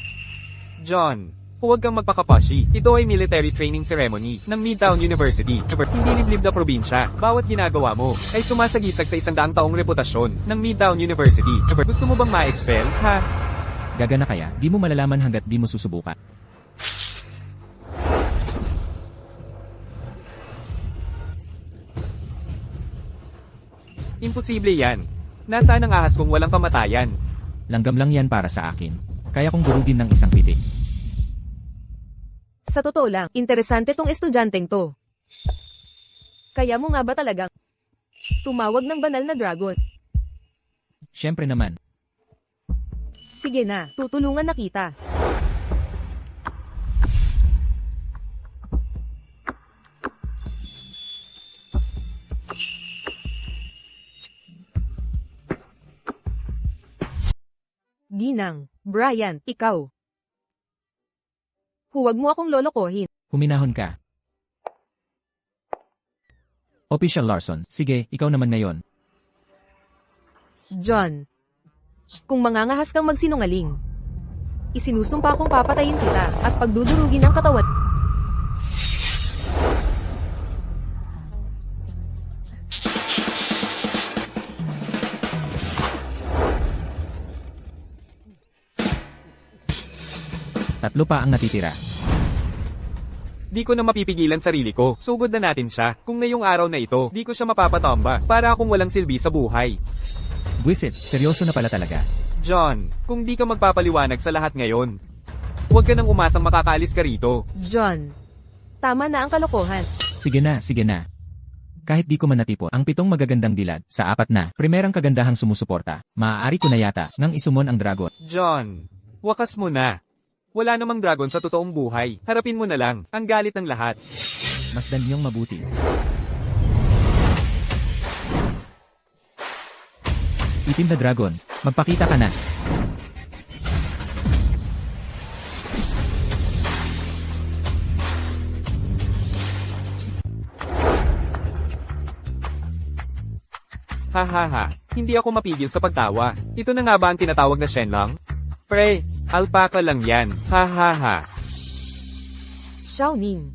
John, huwag kang magpakapashi. Ito ay military training ceremony ng Midtown University. Hindi liblib na probinsya. Bawat ginagawa mo ay sumasagisag sa 100 taong reputasyon ng Midtown University. Gusto mo bang ma-expel, ha? Gagana kaya, di mo malalaman hanggat di mo susubukan. Imposible yan. Nasaan ang ahas kung walang kamatayan? Langgam lang yan para sa akin. Kaya kong durugin ng isang pitik. Sa totoo lang, interesante tong estudyanteng to. Kaya mo nga ba talagang tumawag ng banal na dragon? Siyempre naman. Sige na, tutulungan na kita. Ginang, Brian, ikaw. Huwag mo akong lolokohin. Huminahon ka. Official Larson, sige, ikaw naman ngayon. John, kung mangangahas kang magsinungaling, isinusumpa kong papatayin kita at pagdudurugin ang katawan. Tatlo pa ang natitira. Di ko na mapipigilan sarili ko. Sugod na natin siya. Kung ngayong araw na ito, di ko siya mapapatamba. Para akong walang silbi sa buhay. Buisit, seryoso na pala talaga. John, kung di ka magpapaliwanag sa lahat ngayon, huwag ka nang umasang makakaalis ka rito. John, tama na ang kalokohan. Sige na, sige na. Kahit di ko man natipon ang 7 magagandang dilad, sa 4 na, primerang kagandahang sumusuporta, maaari ko na yata ngang isumon ang dragon. John, wakas mo na. Wala namang dragon sa totoong buhay. Harapin mo na lang ang galit ng lahat. Masdan niyong mabuti. Itim na dragon, magpakita ka na. Ha ha ha, hindi ako mapigil sa pagtawa. Ito na nga ba ang tinatawag na Shenlong? Pre, alpaka lang yan. Ha ha ha. Xiaoning,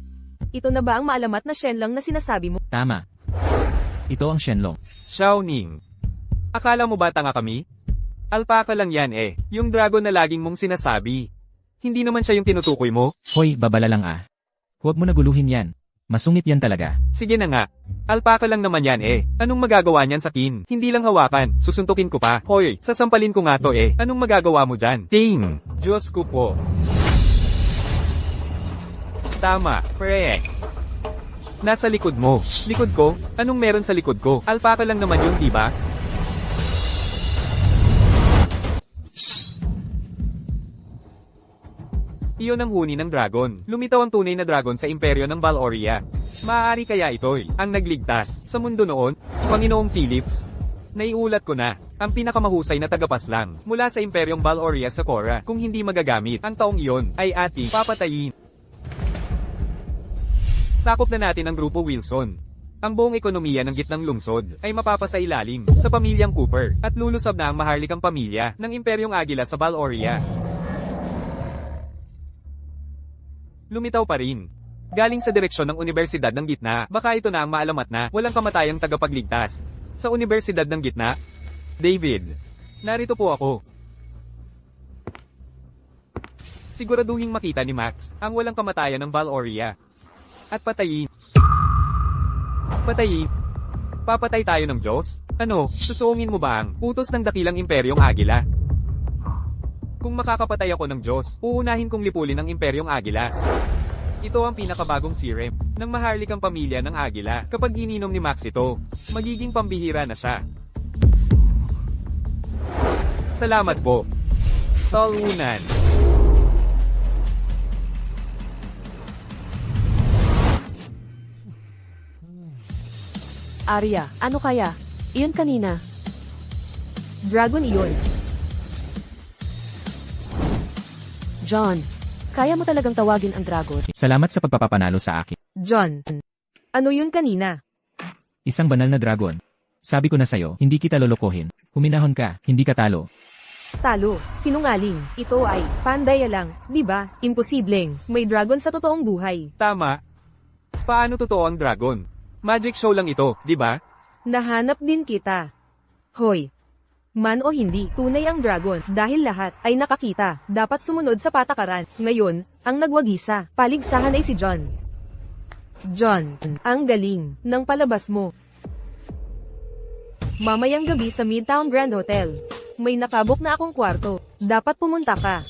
ito na ba ang maalamat na Shenlong na sinasabi mo? Tama. Ito ang Shenlong. Xiaoning. Akala mo ba tanga kami? Alpaka lang yan eh, yung dragon na laging mong sinasabi. Hindi naman siya yung tinutukoy mo? Hoy, babala lang ah. Huwag mo na guluhin yan. Masungit yan talaga. Sige na nga. Alpaka lang naman yan eh. Anong magagawa niyan sa kin? Hindi lang hawakan, susuntukin ko pa. Hoy, sasampalin ko nga to eh. Anong magagawa mo dyan? Ting! Diyos ko po. Tama, pre. Nasa likod mo. Likod ko? Anong meron sa likod ko? Alpaka lang naman yun, di ba? Iyon ang huni ng dragon. Lumitaw ang tunay na dragon sa imperyo ng Valoria. Maaari kaya ito'y ang nagligtas sa mundo noon, Panginoong Philips? Naiulat ko na, ang pinakamahusay na tagapaslang mula sa imperyong Valoria sa Korra, kung hindi magagamit, ang taong iyon ay ating papatayin. Sakop na natin ang Grupo Wilson. Ang buong ekonomiya ng gitnang lungsod ay mapapasailalim sa pamilyang Cooper at lulusab na ang maharlikang pamilya ng imperyong Agila sa Valoria. Lumitaw pa rin. Galing sa direksyon ng Universidad ng Gitna, baka ito na ang maalamat na walang kamatayang tagapagligtas. Sa Universidad ng Gitna, David, narito po ako. Siguraduhing makita ni Max ang walang kamatayan ng Valoria. At patayin. Patayin. Papatay tayo ng Diyos? Ano, susuungin mo ba ang utos ng dakilang imperyong Agila? Kung makakapatay ako ng Diyos, uunahin kong lipulin ang imperyong Agila. Ito ang pinakabagong serum. ng maharlikang pamilya ng Agila. Kapag ininom ni Max ito, magiging pambihira na siya. Salamat po. Talunan. Arya, ano kaya? Iyon kanina. Dragon iyon. John, kaya mo talagang tawagin ang dragon? Salamat sa pagpapapanalo sa akin. John. Ano yun kanina? Isang banal na dragon. Sabi ko na sa'yo, hindi kita lolokohin. Huminahon ka, hindi ka talo. Talo, sinungaling. Ito ay pandaya lang, di ba? Imposibleng. May dragon sa totoong buhay. Tama. Paano totoo ang dragon? Magic show lang ito, di ba? Nahanap din kita. Hoy. Man o hindi, tunay ang dragon dahil lahat ay nakakita. Dapat sumunod sa patakaran. Ngayon, ang nagwagisa, paligsahan ay si John. John, ang galing ng palabas mo. Mamayang gabi sa Midtown Grand Hotel. May nakabok na akong kwarto. Dapat pumunta ka.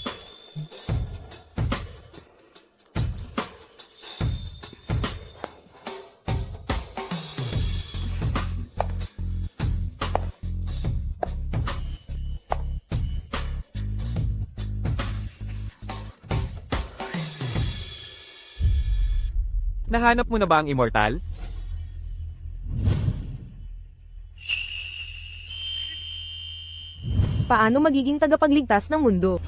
Nahanap mo na ba ang immortal? Paano magiging tagapagligtas ng mundo?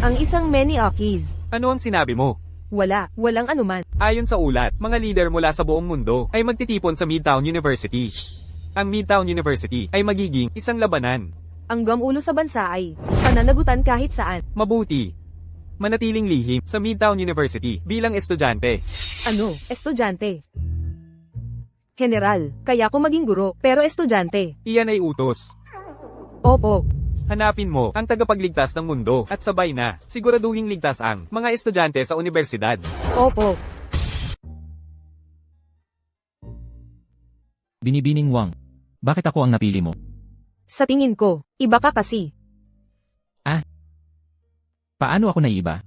Ang isang many Akis. Ano ang sinabi mo? Walang anuman. Ayon sa ulat, mga leader mula sa buong mundo ay magtitipon sa Midtown University. Ang Midtown University ay magiging isang labanan. Ang gamulo sa bansa ay pananagutan kahit saan. Mabuti. Manatiling lihim sa Midtown University bilang estudyante. Ano, estudyante? General, kaya ko maging guro, pero estudyante. Iyan ay utos. Opo, Hanapin mo ang tagapagligtas ng mundo at sabay na siguraduhing ligtas ang mga estudyante sa universidad. opo. Binibining Wang. Bakit ako ang napili mo? Sa tingin ko, iba ka kasi. Paano ako naiba?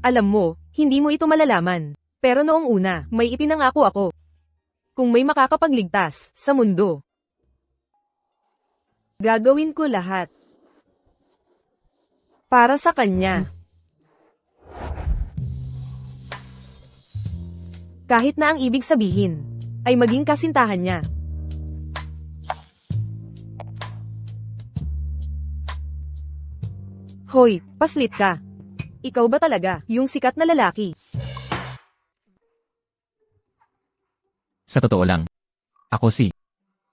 Alam mo, hindi mo ito malalaman. Pero noong una, may ipinangako ako. Kung may makakapagligtas sa mundo, gagawin ko lahat para sa kanya. Kahit na ang ibig sabihin ay maging kasintahan niya. Hoy, paslit ka. Ikaw ba talaga yung sikat na lalaki? Sa totoo lang. Ako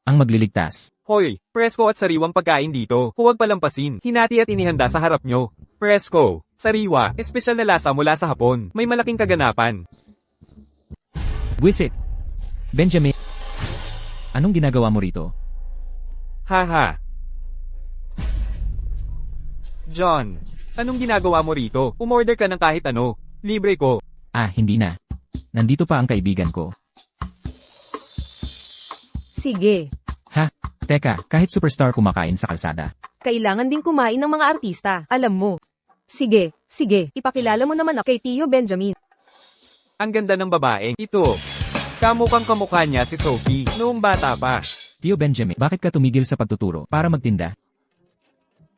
ang magliligtas. Hoy, presko at sariwang pagkain dito. Huwag palampasin. Hinati at inihanda sa harap nyo. Presko, sariwa, espesyal na lasa mula sa Hapon. May malaking kaganapan. Buisit! Benjamin! Anong ginagawa mo rito? Haha. John, anong ginagawa mo rito? Umorder ka ng kahit ano. Libre ko. Hindi na. Nandito pa ang kaibigan ko. Sige, Teka, kahit superstar kumakain sa kalsada. kailangan din kumain ng mga artista, alam mo. Sige, ipakilala mo naman ako kay Tio Benjamin. Ang ganda ng babaeng ito. Kamukhang kamukha niya si Sophie noong bata pa. Tio Benjamin, bakit ka tumigil sa pagtuturo para magtinda?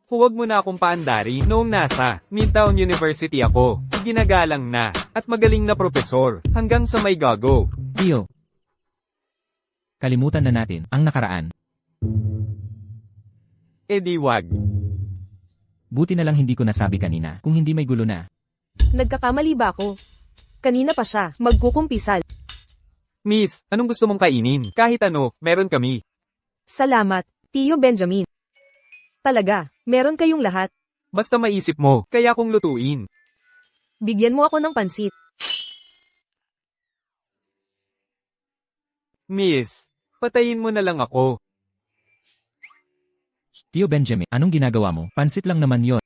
Huwag mo na akong paandari noong nasa Midtown University ako. Ginagalang na at magaling na propesor hanggang sa may gago. Tio! Kalimutan na natin ang nakaraan. E di wag. Buti na lang hindi ko nasabi kanina kung hindi may gulo na. Nagkakamali ba ako? Kanina pa siya, magkukumpisal. Miss, anong gusto mong kainin? Kahit ano, meron kami. Salamat, Tio Benjamin. Talaga, meron kayong lahat. Basta maisip mo, kaya kong lutuin. Bigyan mo ako ng pansit. Miss, patayin mo na lang ako. Tio Benjamin, anong ginagawa mo? Pansit lang naman yon.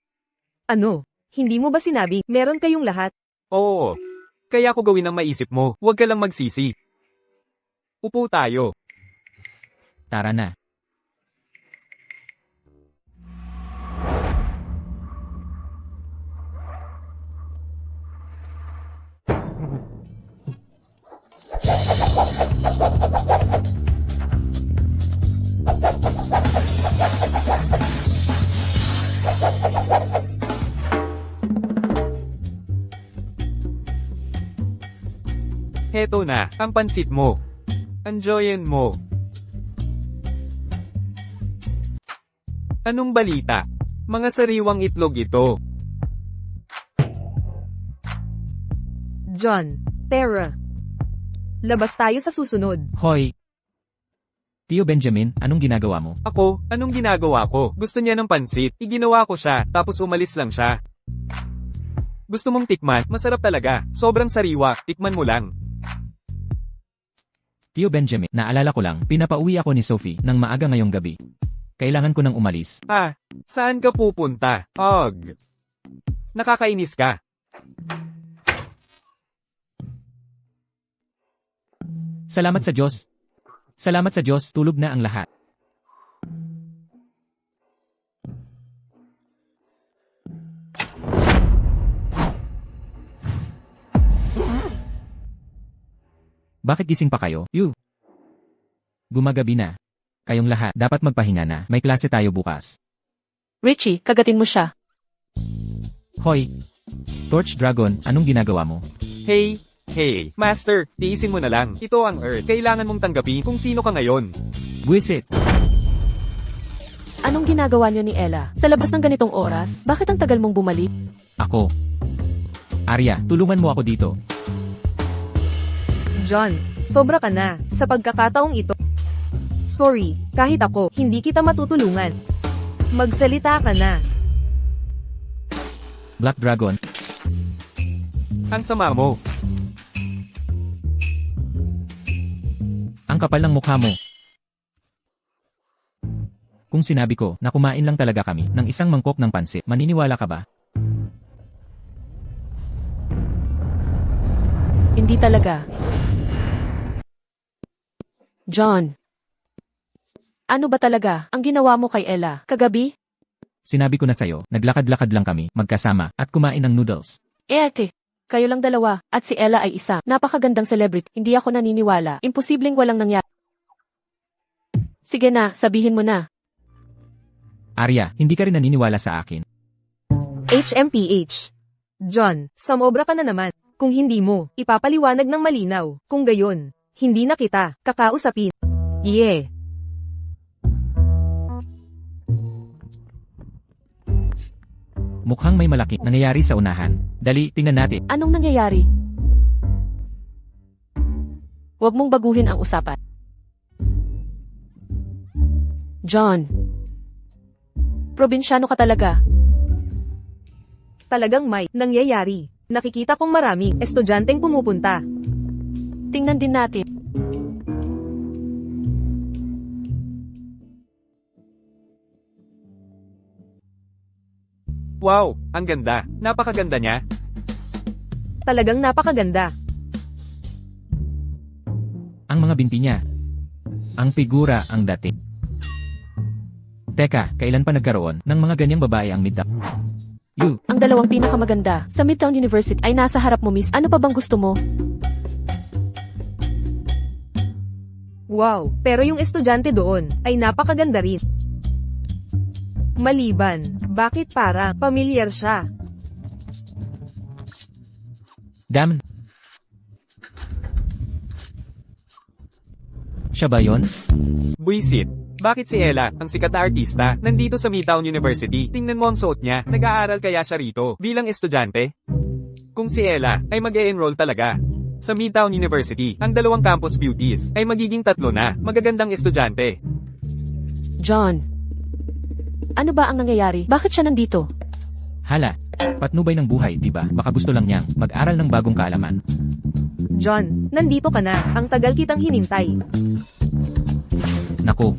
Ano? Hindi mo ba sinabi, meron kayong lahat? Oo. Kaya ko gawin ang maisip mo, huwag ka lang magsisi. Upo tayo. Tara na. Heto na, ang pansit mo. Enjoyin mo. Anong balita? Mga sariwang itlog ito. John, Tara. Labas tayo sa susunod. Hoy! Tio Benjamin, anong ginagawa mo? Ako, anong ginagawa ko? Gusto niya ng pansit. Iginawa ko siya, tapos umalis lang siya. Gusto mong tikman? Masarap talaga. Sobrang sariwa. Tikman mo lang. Tio Benjamin, naalala ko lang, pinapauwi ako ni Sophie ng maaga ngayong gabi. Kailangan ko nang umalis. Ah, saan ka pupunta? Og. Nakakainis ka. Salamat sa Diyos. Salamat sa Diyos, tulog na ang lahat. Bakit gising pa kayo? Gumagabi na. Kayong lahat, dapat magpahinga na. May klase tayo bukas. Richie, kagatin mo siya. Hoy! Torch Dragon, anong ginagawa mo? Hey, Master, tiisin mo na lang. Ito ang Earth. Kailangan mong tanggapin kung sino ka ngayon. Buwisit! Anong ginagawa niyo ni Ella? Sa labas ng ganitong oras, bakit ang tagal mong bumalik? Ako. Arya, tulungan mo ako dito. John, sobra ka na, sa pagkakataong ito. Sorry, kahit ako, hindi kita matutulungan. Magsalita ka na. Black Dragon, Ang sama mo. ang kapal ng mukha mo. Kung sinabi ko na kumain lang talaga kami ng isang mangkok ng pansit, maniniwala ka ba? Hindi talaga. John. Ano ba talaga ang ginawa mo kay Ella kagabi? Sinabi ko na sa'yo, naglakad-lakad lang kami, magkasama, at kumain ng noodles. Ate, kayo lang dalawa, at si Ella ay isa. Napakagandang celebrity. Hindi ako naniniwala. Imposibleng walang nangyari. Sige na, sabihin mo na. Arya, hindi ka rin naniniwala sa akin. HMPH. John, samobra ka na naman. Kung hindi mo, ipapaliwanag ng malinaw. Kung gayon, hindi na kita kakausapin. Yeah. Mukhang may malaki nangyayari sa unahan. Dali, tingnan natin. Anong nangyayari? Huwag mong baguhin ang usapan. John. Probinsyano ka talaga. Talagang may nangyayari. Nakikita kong maraming estudyanteng pumupunta. Tingnan din natin. Wow, ang ganda. Napakaganda niya. Talagang napakaganda. Ang mga binti niya. Ang figura ang dating. Teka, kailan pa nagkaroon ng mga ganyang babae ang middak? Ang dalawang pinakamaganda sa Midtown University ay nasa harap mo, miss. Ano pa bang gusto mo? Wow, pero yung estudyante doon ay napakaganda rin. Maliban, bakit para pamilyar siya? Damn. Siya ba yon? Buisit. Bakit si Ella, ang sikat na artista, nandito sa Midtown University? Tingnan mo ang suot niya. Nag-aaral kaya siya rito bilang estudyante? Kung si Ella ay mag-e-enroll talaga sa Midtown University, ang dalawang campus beauties ay magiging 3 na magagandang estudyante. John. Ano ba ang nangyayari? Bakit siya nandito? Hala, patnubay ng buhay, di ba? Baka gusto lang niyang mag-aral ng bagong kaalaman. John, nandito ka na. Ang tagal kitang hinintay. Naku,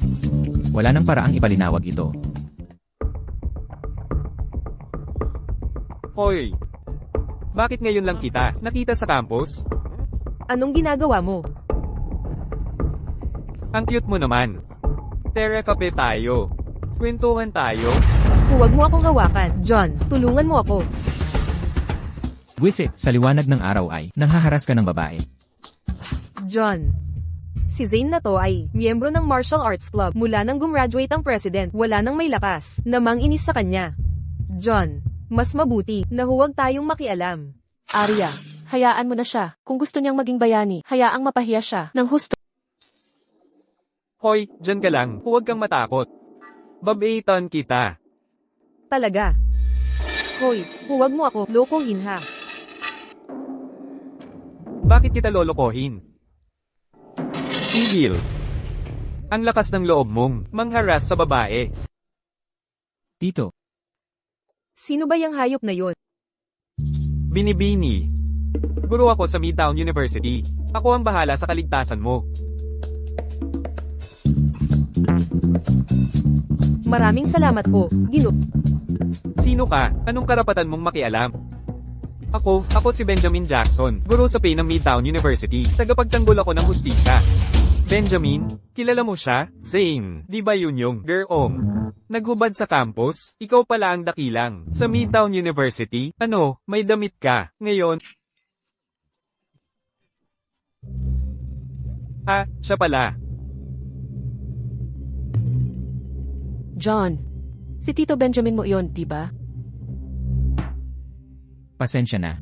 wala nang paraang ipalinawag ito. Hoy! Bakit ngayon lang kita nakita sa campus? Anong ginagawa mo? Ang cute mo naman. Tara, kape tayo. Kwentuhan tayo. Huwag mo akong hawakan. John, tulungan mo ako. Buwisit, sa liwanag ng araw ay nanghaharas ka ng babae. John. Si Zane na to ay miyembro ng Martial Arts Club. Mula nang gumraduate ang president, wala nang may lakas na manginis sa kanya. John, mas mabuti na huwag tayong makialam. Arya, Hayaan mo na siya. Kung gusto niyang maging bayani, hayaang mapahiya siya ng husto. Hoy, dyan ka lang. Huwag kang matakot. Babaitan kita. Talaga. Hoy, huwag mo ako lokohin ha. Bakit kita lolokohin? Tigil. Ang lakas ng loob mong mangharas sa babae. Tito, Sino ba yung hayop na yon? Binibini. Guro ako sa Midtown University. Ako ang bahala sa kaligtasan mo. Maraming salamat po, Gino. Sino ka? Anong karapatan mong makialam? Ako si Benjamin Jackson, guro sa PAY ng Midtown University. Tagapagtanggol ako ng hustisya. Benjamin, kilala mo siya? Zane, di ba yun yung girl naghubad sa campus? Ikaw pala ang dakilang. Sa Midtown University, ano, may damit ka. Ngayon, siya pala. John, si Tito Benjamin mo iyon, di ba? pasensya na.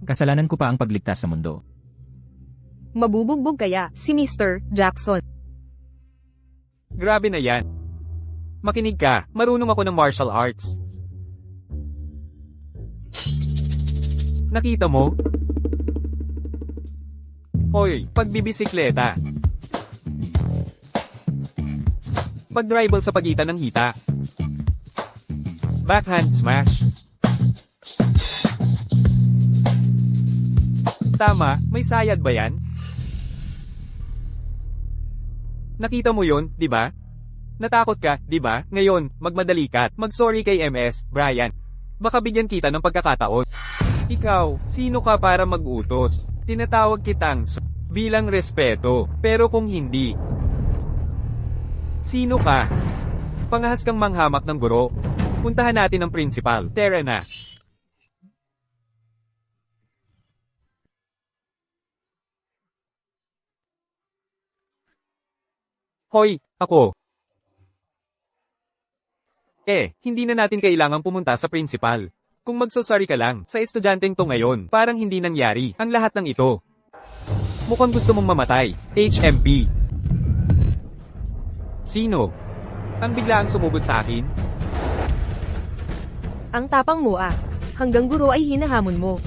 Kasalanan ko pa ang pagligtas sa mundo. Mabubugbog kaya si Mr. Jackson. Grabe na yan. Makinig ka, marunong ako ng martial arts. Nakita mo? Hoy, pagbibisikleta. Pag-dribble sa pagitan ng hita. Backhand smash. Tama, may sayad ba yan? Nakita mo yon, di ba? Natakot ka, di ba? Ngayon, magmadali ka, mag-sorry kay MS, Brian. Baka bigyan kita ng pagkakataon. Ikaw, sino ka para mag-utos? Tinatawag kitang bilang respeto, pero kung hindi, sino ka? Pangahas kang manghamak ng guro. Puntahan natin ang principal. Tara na. Hoy, ako. Hindi na natin kailangang pumunta sa principal. Kung magsusori ka lang, sa estudyanteng to ngayon, parang hindi nangyari ang lahat ng ito. Mukhang gusto mong mamatay, HMP. Sino? Ang biglaang sumugod sa akin? Ang tapang mo ah. Hanggang guro ay hinahamon mo.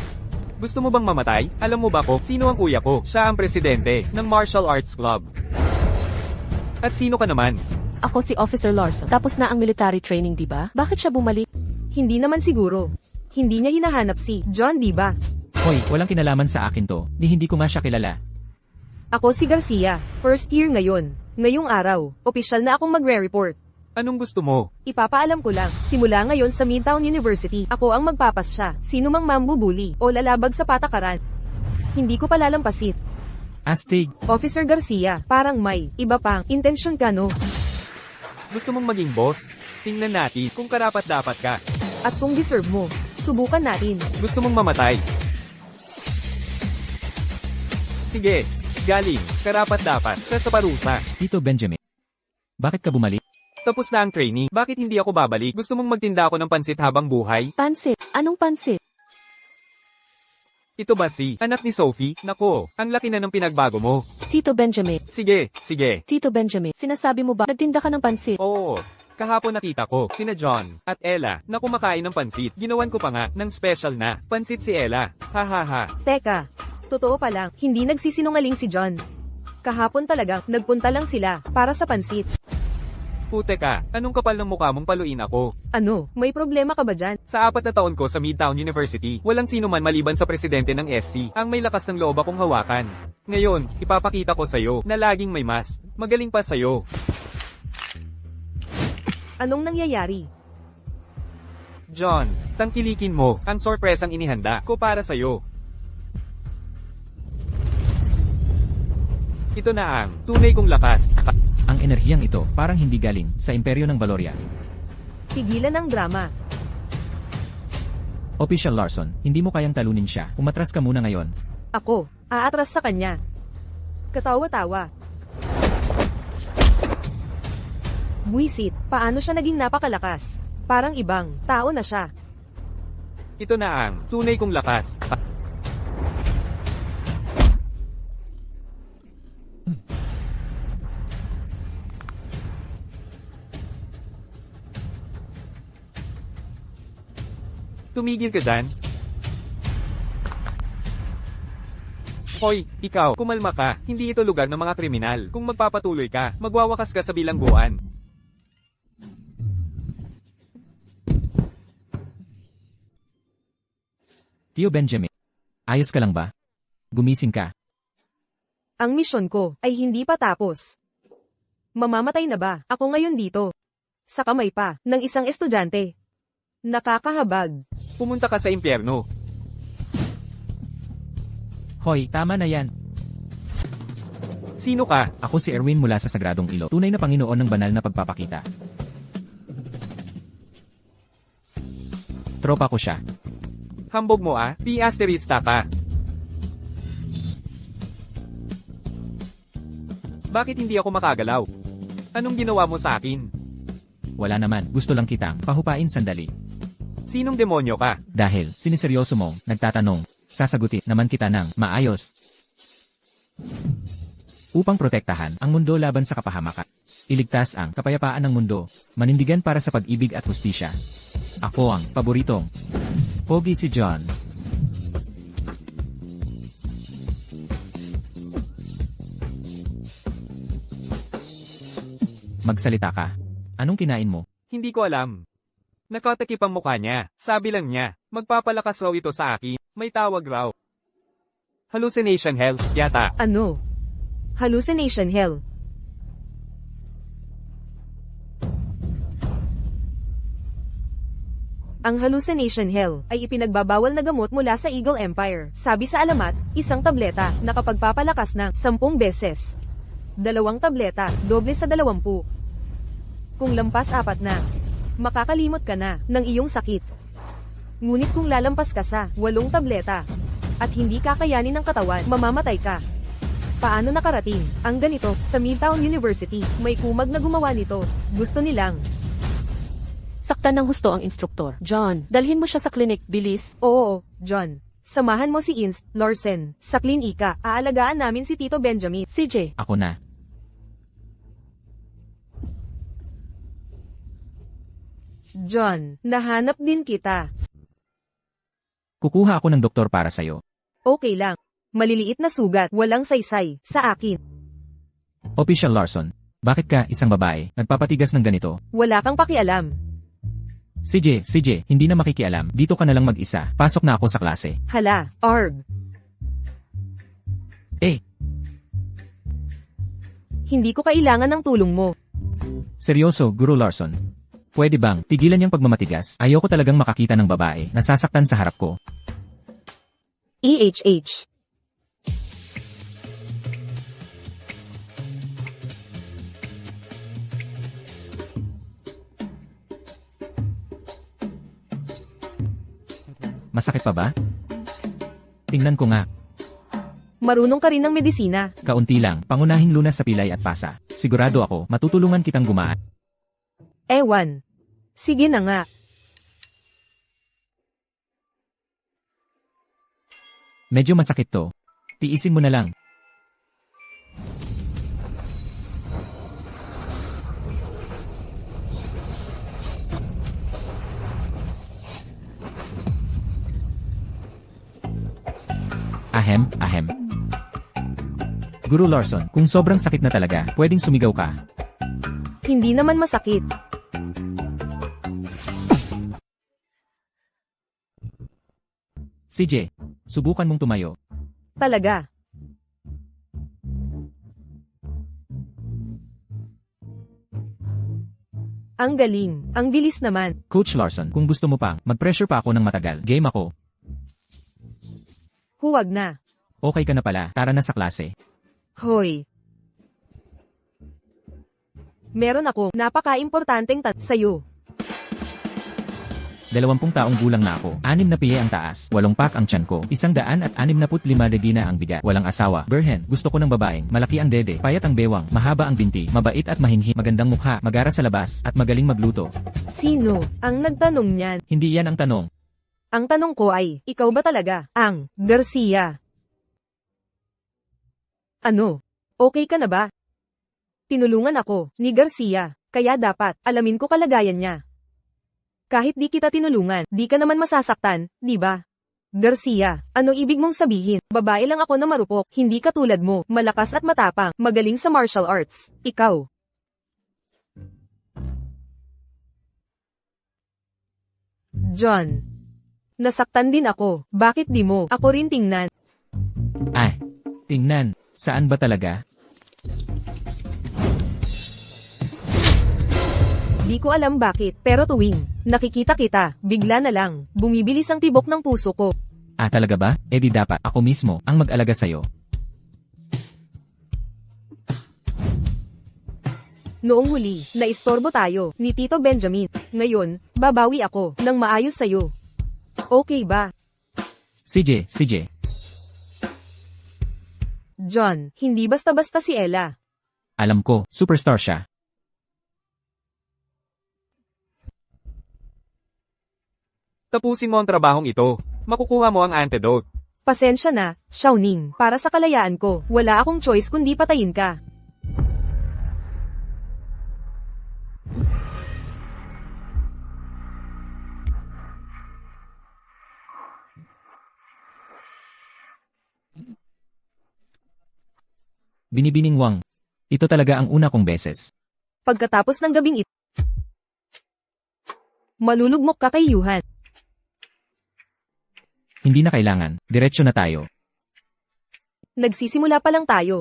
Gusto mo bang mamatay? Alam mo ba ko, sino ang kuya ko? Siya ang presidente ng Martial Arts Club. At sino ka naman? Ako si Officer Larson. Tapos na ang military training, di ba? Bakit siya bumalik? Hindi naman siguro. Hindi niya hinahanap si John, di ba? Hoy, walang kinalaman sa akin to, hindi ko nga siya kilala. Ako si Garcia, first year ngayon. Ngayong araw, opisyal na akong magre-report. Anong gusto mo? Ipapaalam ko lang, simula ngayon sa Midtown University, ako ang magpapasya. Sino mang mambubuli o lalabag sa patakaran. Hindi ko palalampasin. Astig, Officer Garcia, parang may iba pang intensyon ka no? Gusto mong maging boss? Tingnan natin kung karapat-dapat ka. At kung deserve mo, subukan natin. Gusto mong mamatay? Sige, galing, karapat-dapat, siya sa parusa. Tito Benjamin. Bakit ka bumalik? Tapos na ang training, bakit hindi ako babalik? Gusto mong magtinda ako ng pansit habang buhay? Pansit. Anong pansit? Ito ba si anak ni Sophie? Nako, ang laki na ng pinagbago mo. Tito Benjamin. Sige, sige. Tito Benjamin, sinasabi mo ba nagtinda ka ng pansit? Oo, kahapon nakita ko, sina John at Ella na kumakain ng pansit. Ginawan ko pa nga ng special na pansit si Ella. Ha ha ha. Teka, totoo pa lang, hindi nagsisinungaling si John. Kahapon talaga, nagpunta lang sila para sa pansit. Pute ka, anong kapal ng mukha mong paluin ako? Ano, may problema ka ba dyan? Sa 4 na taon ko sa Midtown University, walang sino man maliban sa presidente ng SC ang may lakas ng loob akong hawakan. Ngayon, ipapakita ko sa'yo na laging may mas. Magaling pa sa'yo. Anong nangyayari? John, tangkilikin mo ang sorpresang inihanda ko para sa'yo. Ito na ang tunay kong lakas. Ang enerhiyang ito parang hindi galing sa imperyo ng Valoria. Tigilan ang drama. Official Larson, hindi mo kayang talunin siya. Umatras ka muna ngayon. Ako, aatras sa kanya. Katawa-tawa. Buisit, paano siya naging napakalakas? Parang ibang tao na siya. Ito na ang tunay kong lakas. Tumigil ka dyan. Hoy, ikaw, kumalma ka. Hindi ito lugar ng mga kriminal. Kung magpapatuloy ka, magwawakas ka sa bilangguan. Tio Benjamin. Ayos ka lang ba? Gumising ka. Ang misyon ko ay hindi pa tapos. Mamamatay na ba ako ngayon dito? Sa kamay pa ng isang estudyante. Nakakahabag. Pumunta ka sa impyerno. Hoy, tama na yan. Sino ka? Ako si Erwin mula sa Sagradong Ilog. Tunay na Panginoon ng banal na pagpapakita. Tropa ko siya. Hambog mo ah, piasterista ka. Bakit hindi ako makagalaw? Anong ginawa mo sa akin? Wala naman, gusto lang kitang pahupain sandali. Sinong demonyo ka? Dahil siniseryoso mo, nagtatanong, sasagutin naman kita ng maayos. Upang protektahan ang mundo laban sa kapahamakan. Iligtas ang kapayapaan ng mundo, manindigan para sa pag-ibig at hustisya. Ako ang paboritong Pogi si John. Magsalita ka. Anong kinain mo? Hindi ko alam. Nakatakip ang mukha niya. Sabi lang niya, magpapalakas raw ito sa akin. May tawag raw. Hallucination hell, yata. Ano? Hallucination hell. Ang hallucination hell ay ipinagbabawal na gamot mula sa Eagle Empire. Sabi sa alamat, isang tableta na kapagpapalakas ng 10 beses. 2 tableta, doble sa 20. Kung lampas 4 na, makakalimot ka na ng iyong sakit. Ngunit kung lalampas ka sa 8 tableta, at hindi kakayanin ng katawan, mamamatay ka. Paano nakarating ang ganito sa Midtown University? May kumag na gumawa nito. Gusto nilang. Saktan ng husto ang instruktor. John, dalhin mo siya sa klinik, bilis. Oo, John. Samahan mo si Inst. Larsen sa klinika. Aalagaan namin si Tito Benjamin. CJ, Ako na. John, nahanap din kita. Kukuha ako ng doktor para sa'yo. Okay lang. Maliliit na sugat, walang saysay, sa akin. Official Larson. Bakit ka, isang babae, nagpapatigas ng ganito? Wala kang pakialam. CJ, hindi na makikialam. Dito ka na lang mag-isa. Pasok na ako sa klase. Hala, Arg. Eh, Hindi ko kailangan ng tulong mo. seryoso, Guru Larson. Pwede bang tigilan niyang pagmamatigas? Ayoko talagang makakita ng babae na sasaktan sa harap ko. EHH. Masakit pa ba? Tingnan ko nga. Marunong ka rin ng medisina. Kaunti lang, pangunahing lunas sa pilay at pasa. Sigurado ako, matutulungan kitang gumaan. Ewan. Sige na nga. Medyo masakit to. Tiisin mo na lang. Ahem. Guru Larson, kung sobrang sakit na talaga, pwedeng sumigaw ka. Hindi naman masakit. CJ, subukan mong tumayo. Talaga. Ang galing. Ang bilis naman. Coach Larson, kung gusto mo pang, mag-pressure pa ako ng matagal. Game ako. Huwag na. Okay ka na pala, tara na sa klase. Hoy. Meron ako napaka-importanteng sa'yo. 20 taong gulang na ako. 6 na piye ang taas. 8 pack ang tiyan ko. 165 degina ang bigat. Walang asawa. Berhen, gusto ko ng babaeng. Malaki ang dede. Payat ang bewang. Mahaba ang binti. Mabait at mahinhi. Magandang mukha. Magara sa labas. At magaling magluto. Sino ang nagtanong niyan? Hindi yan ang tanong. Ang tanong ko ay, ikaw ba talaga ang Garcia? Ano? Okay ka na ba? Tinulungan ako ni Garcia, kaya dapat alamin ko kalagayan niya. Kahit di kita tinulungan, di ka naman masasaktan, di ba? Garcia, ano ibig mong sabihin? Babae lang ako na marupok, hindi katulad mo, malakas at matapang, magaling sa martial arts. Ikaw. John. Nasaktan din ako, bakit di mo? Ako rin tingnan. Ay, tingnan, saan ba talaga? Di ko alam bakit, pero tuwing nakikita kita, bigla na lang, bumibilis ang tibok ng puso ko. Ah, talaga ba? Eh di dapat ako mismo ang mag-alaga sa'yo. Noong huli, naistorbo tayo, ni Tito Benjamin. Ngayon, babawi ako, ng maayos sa'yo. Okay ba? CJ. John, hindi basta-basta si Ella. Alam ko, superstar siya. Tapusin mo ang trabahong ito. Makukuha mo ang antidote. Pasensya na, Xiaoning, para sa kalayaan ko, wala akong choice kundi patayin ka. Binibining Wang. Ito talaga ang una kong beses. Pagkatapos ng gabing ito, malulugmok ka kay Yuhan. Hindi na kailangan, diretsyo na tayo. Nagsisimula pa lang tayo.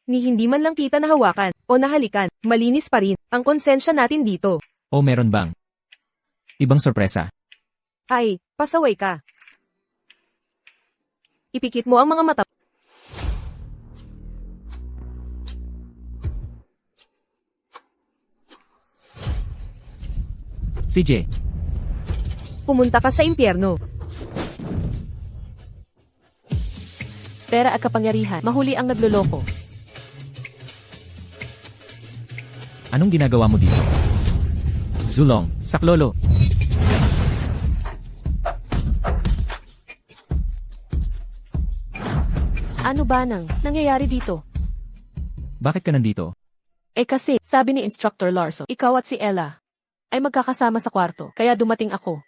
Ni hindi man lang kita nahawakan, o nahalikan, malinis pa rin, ang konsensya natin dito. O meron bang ibang sorpresa? Ay, pasaway ka. Ipikit mo ang mga mata. CJ, Pumunta ka sa impyerno. Pera at kapangyarihan, mahuli ang nagloloko. anong ginagawa mo dito? Zulong, saklolo. Ano ba nang nangyayari dito? Bakit ka nandito? Eh kasi, sabi ni Instructor Larson, ikaw at si Ella ay magkakasama sa kwarto, kaya dumating ako.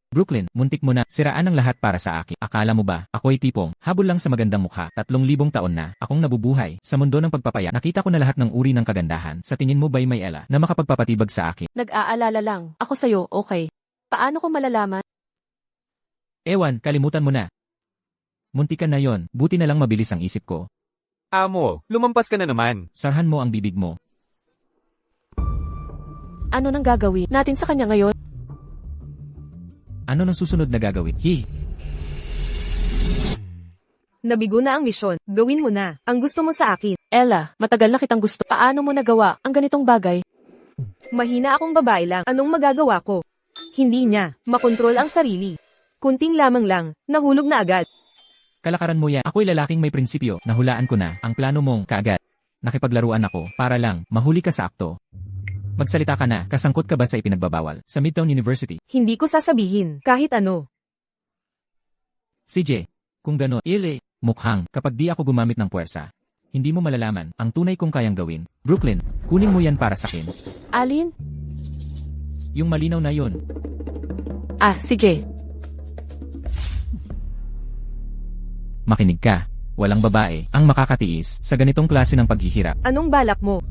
Brooklyn, muntik mo na, siraan ang lahat para sa akin. Akala mo ba, ako'y tipong, habol lang sa magandang mukha, 3,000 taon na, akong nabubuhay, sa mundo ng pagpapaya, nakita ko na lahat ng uri ng kagandahan, sa tingin mo ba'y may Ella, na makapagpapatibag sa akin? Nag-aalala lang, ako sa'yo, okay. Paano ko malalaman? Ewan, kalimutan mo na. Muntikan na yon, buti na lang mabilis ang isip ko. Amo, lumampas ka na naman. Sarhan mo ang bibig mo. Ano nang gagawin natin sa kanya ngayon? Ano nang susunod na gagawin? Nabigo na ang misyon, gawin mo na, ang gusto mo sa akin. Ella, matagal na kitang gusto. Paano mo nagawa ang ganitong bagay? Mahina akong babae lang, anong magagawa ko? Hindi niya, makontrol ang sarili. Kunting lamang lang, nahulog na agad. Kalakaran mo yan, ako'y lalaking may prinsipyo, nahulaan ko na, ang plano mong, kaagad. Nakipaglaruan ako, para lang, mahuli ka sa akto. Magsalita ka na, kasangkot ka ba sa ipinagbabawal, sa Midtown University? Hindi ko sasabihin, kahit ano. CJ, kung gano'n, mukhang, kapag di ako gumamit ng puwersa, hindi mo malalaman, ang tunay kong kayang gawin. Brooklyn, kunin mo yan para sakin. Alin? Yung malinaw na yun. Ah, si Jay. Makinig ka. Walang babae ang makakatiis sa ganitong klase ng paghihirap. Anong balak mo?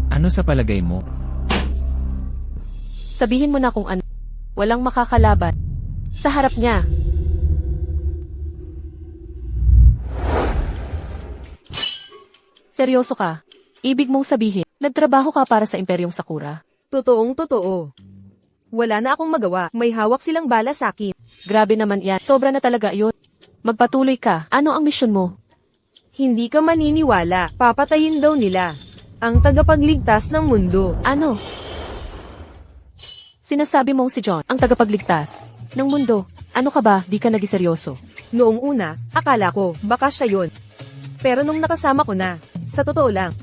Ano sa palagay mo? Sabihin mo na kung ano. Walang makakalaban. Sa harap niya. Seryoso ka? Ibig mong sabihin, nagtrabaho ka para sa Imperyong Sakura? Totoong totoo. Wala na akong magawa, may hawak silang bala sa akin. Grabe naman yan. Sobra na talaga yun. Magpatuloy ka. Ano ang misyon mo? Hindi ka maniniwala, papatayin daw nila ang tagapagligtas ng mundo. Ano? Sinasabi mong si John, ang tagapagligtas ng mundo. Ano ka ba? Di ka nagiseryoso. Noong una, akala ko, baka siya yun. Pero nung nakasama ko na, sa totoo lang,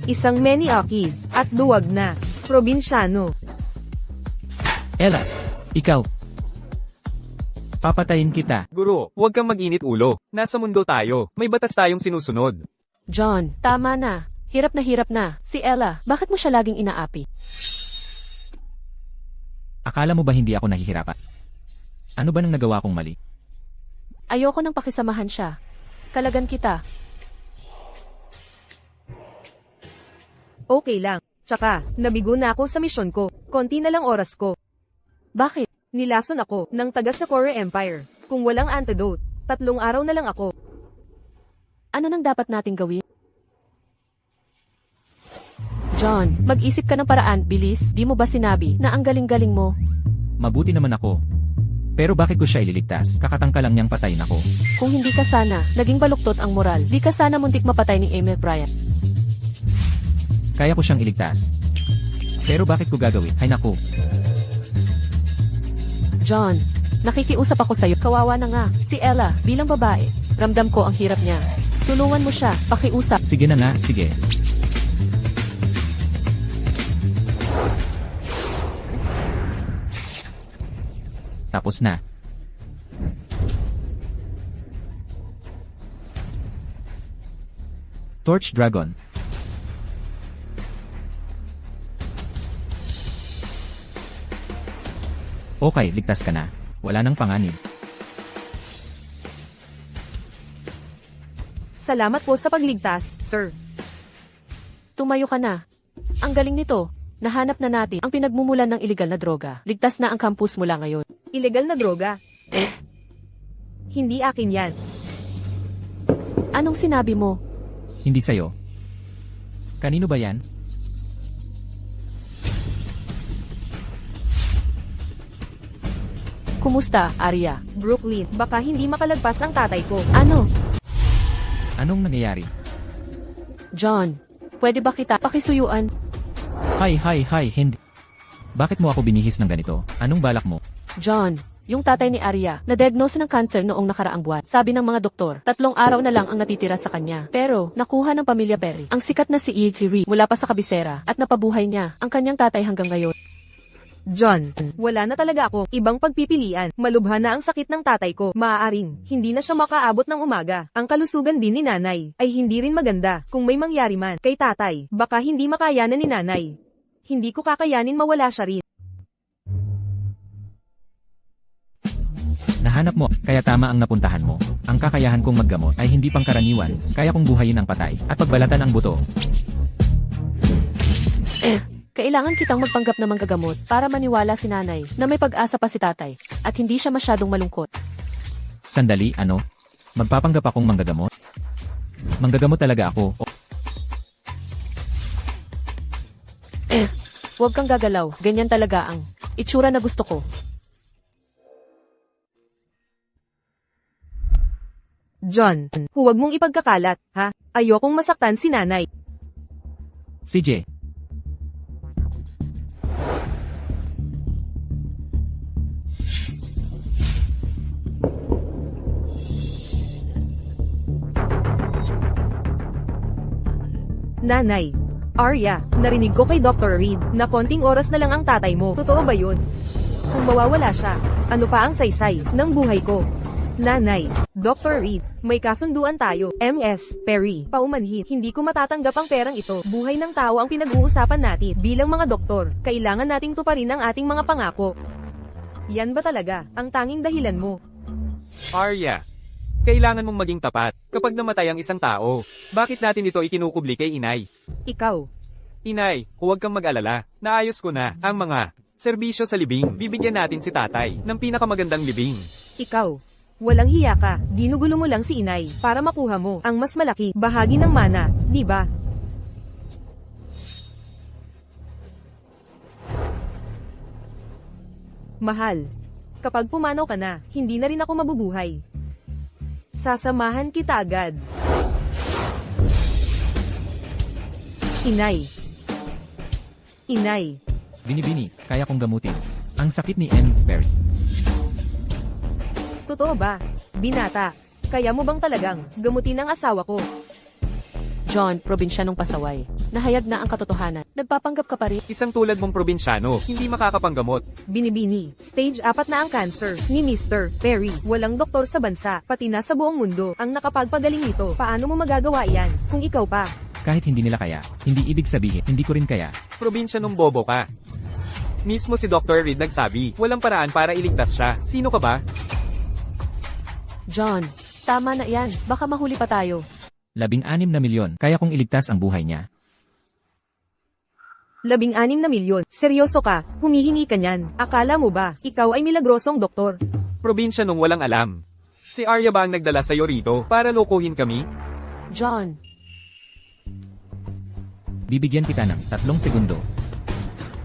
isang Maniakis, at duwag na, probinsyano. Ella, ikaw. Papatayin kita. Guro, huwag kang mag-init ulo. Nasa mundo tayo. May batas tayong sinusunod. John, tama na. Hirap na. Si Ella, bakit mo siya laging inaapi? Akala mo ba hindi ako nahihirapan? Ano ba nang nagawa kong mali? Ayoko nang pakisamahan siya. Kalagan kita. Okay lang. Tsaka, nabigo na ako sa misyon ko. Konti na lang oras ko. Bakit? Nilason ako ng taga sa Core Empire. Kung walang antidote, 3 araw na lang ako. Ano nang dapat nating gawin? John, mag-isip ka ng paraan, bilis. Di mo ba sinabi na ang galing-galing mo? Mabuti naman ako. Pero bakit ko siya ililigtas? Kakatangka lang niyang patayin ako. Kung hindi ka sana, naging baluktot ang moral. Di ka sana muntik mapatay ni Emil Bryant. Kaya ko siyang iligtas. Pero bakit ko gagawin? Ay naku. John, nakikiusap ako sa'yo. Kawawa na nga. Si Ella, bilang babae, ramdam ko ang hirap niya. Tulungan mo siya, pakiusap. Sige na nga, sige. Tapos na. Torch Dragon. Okay, ligtas ka na. Wala nang panganib. Salamat po sa pagligtas, sir. Tumayo ka na. Ang galing nito. Nahanap na natin ang pinagmumulan ng ilegal na droga. Ligtas na ang campus mula ngayon. Ilegal na droga. Eh, Hindi akin yan. anong sinabi mo? Hindi sa'yo. Kanino ba yan? Kumusta, Arya? Brooklyn, baka hindi makalagpas ang tatay ko. Ano? Anong nangyayari? John, pwede ba kita pakisuyuan? Hi, hindi. Bakit mo ako binihis ng ganito? Anong balak mo? John, yung tatay ni Arya, na-diagnose ng cancer noong nakaraang buwan. Sabi ng mga doktor, 3 araw na lang ang natitira sa kanya. Pero, nakuha ng pamilya Perry ang sikat na si E.G. mula pa sa kabisera at napabuhay niya ang kanyang tatay hanggang ngayon. John, wala na talaga ako ibang pagpipilian. Malubha na ang sakit ng tatay ko. Maaaring, hindi na siya makaabot ng umaga. Ang kalusugan din ni nanay ay hindi rin maganda. Kung may mangyari man kay tatay, baka hindi makayanan ni nanay. Hindi ko kakayanin mawala siya rin. Nahanap mo, kaya tama ang napuntahan mo. Ang kakayahan kong maggamot ay hindi pangkaraniwan. Kaya kong buhayin ang patay at pagbalatan ang buto. Kailangan kitang magpanggap na manggagamot para maniwala si nanay na may pag-asa pa si tatay at hindi siya masyadong malungkot. Sandali, ano? Magpapanggap akong manggagamot? Manggagamot talaga ako. Huwag kang gagalaw, ganyan talaga ang itsura na gusto ko. John, huwag mong ipagkakalat, ha? Ayokong masaktan si nanay. CJ. Nanay. Arya, narinig ko kay Dr. Reed na konting oras na lang ang tatay mo. Totoo ba yun? Kung mawawala siya, ano pa ang saysay ng buhay ko? Nanay, Dr. Reed, may kasunduan tayo. MS, Perry, paumanhid. Hindi ko matatanggap ang perang ito. Buhay ng tao ang pinag-uusapan natin. Bilang mga doktor, kailangan nating tuparin ang ating mga pangako. Yan ba talaga ang tanging dahilan mo? Arya, kailangan mong maging tapat kapag namatay ang isang tao. Bakit natin ito ikinukubli kay inay? Ikaw, Inay, huwag kang mag-alala. Naayos ko na ang mga serbisyo sa libing. Bibigyan natin si tatay ng pinakamagandang libing. ikaw. Walang hiya ka, ginugulo mo lang si inay para makuha mo ang mas malaki bahagi ng mana, di ba? Mahal, kapag pumanaw ka na, hindi na rin ako mabubuhay. Sasamahan kita agad. Inay. Inay. Binibini, kaya kong gamutin. Ang sakit ni M. Perry. Totoo ba? Binata. Kaya mo bang talagang gamutin ang asawa ko? John, probinsyanong pasaway. Nahayag na ang katotohanan. Nagpapanggap ka pa rin. Isang tulad mong probinsyano, hindi makakapanggamot. Binibini, stage 4 na ang cancer ni Mr. Perry. Walang doktor sa bansa, pati na sa buong mundo, ang nakapagpagaling nito. Paano mo magagawa yan kung ikaw pa Kahit hindi nila kaya, hindi ibig sabihin, hindi ko rin kaya. Probinsya nung bobo ka. Mismo si Dr. Reed nagsabi, walang paraan para iligtas siya. Sino ka ba? John, tama na yan. Baka mahuli pa tayo. 16 na milyon, kaya kong iligtas ang buhay niya. 16 na milyon. Seryoso ka? Humihingi ka niyan. Akala mo ba, ikaw ay milagrosong doktor? Probinsya nung walang alam. Si Arya ba ang nagdala sa'yo rito para lokohin kami? John, Bibigyan kita ng 3 segundo.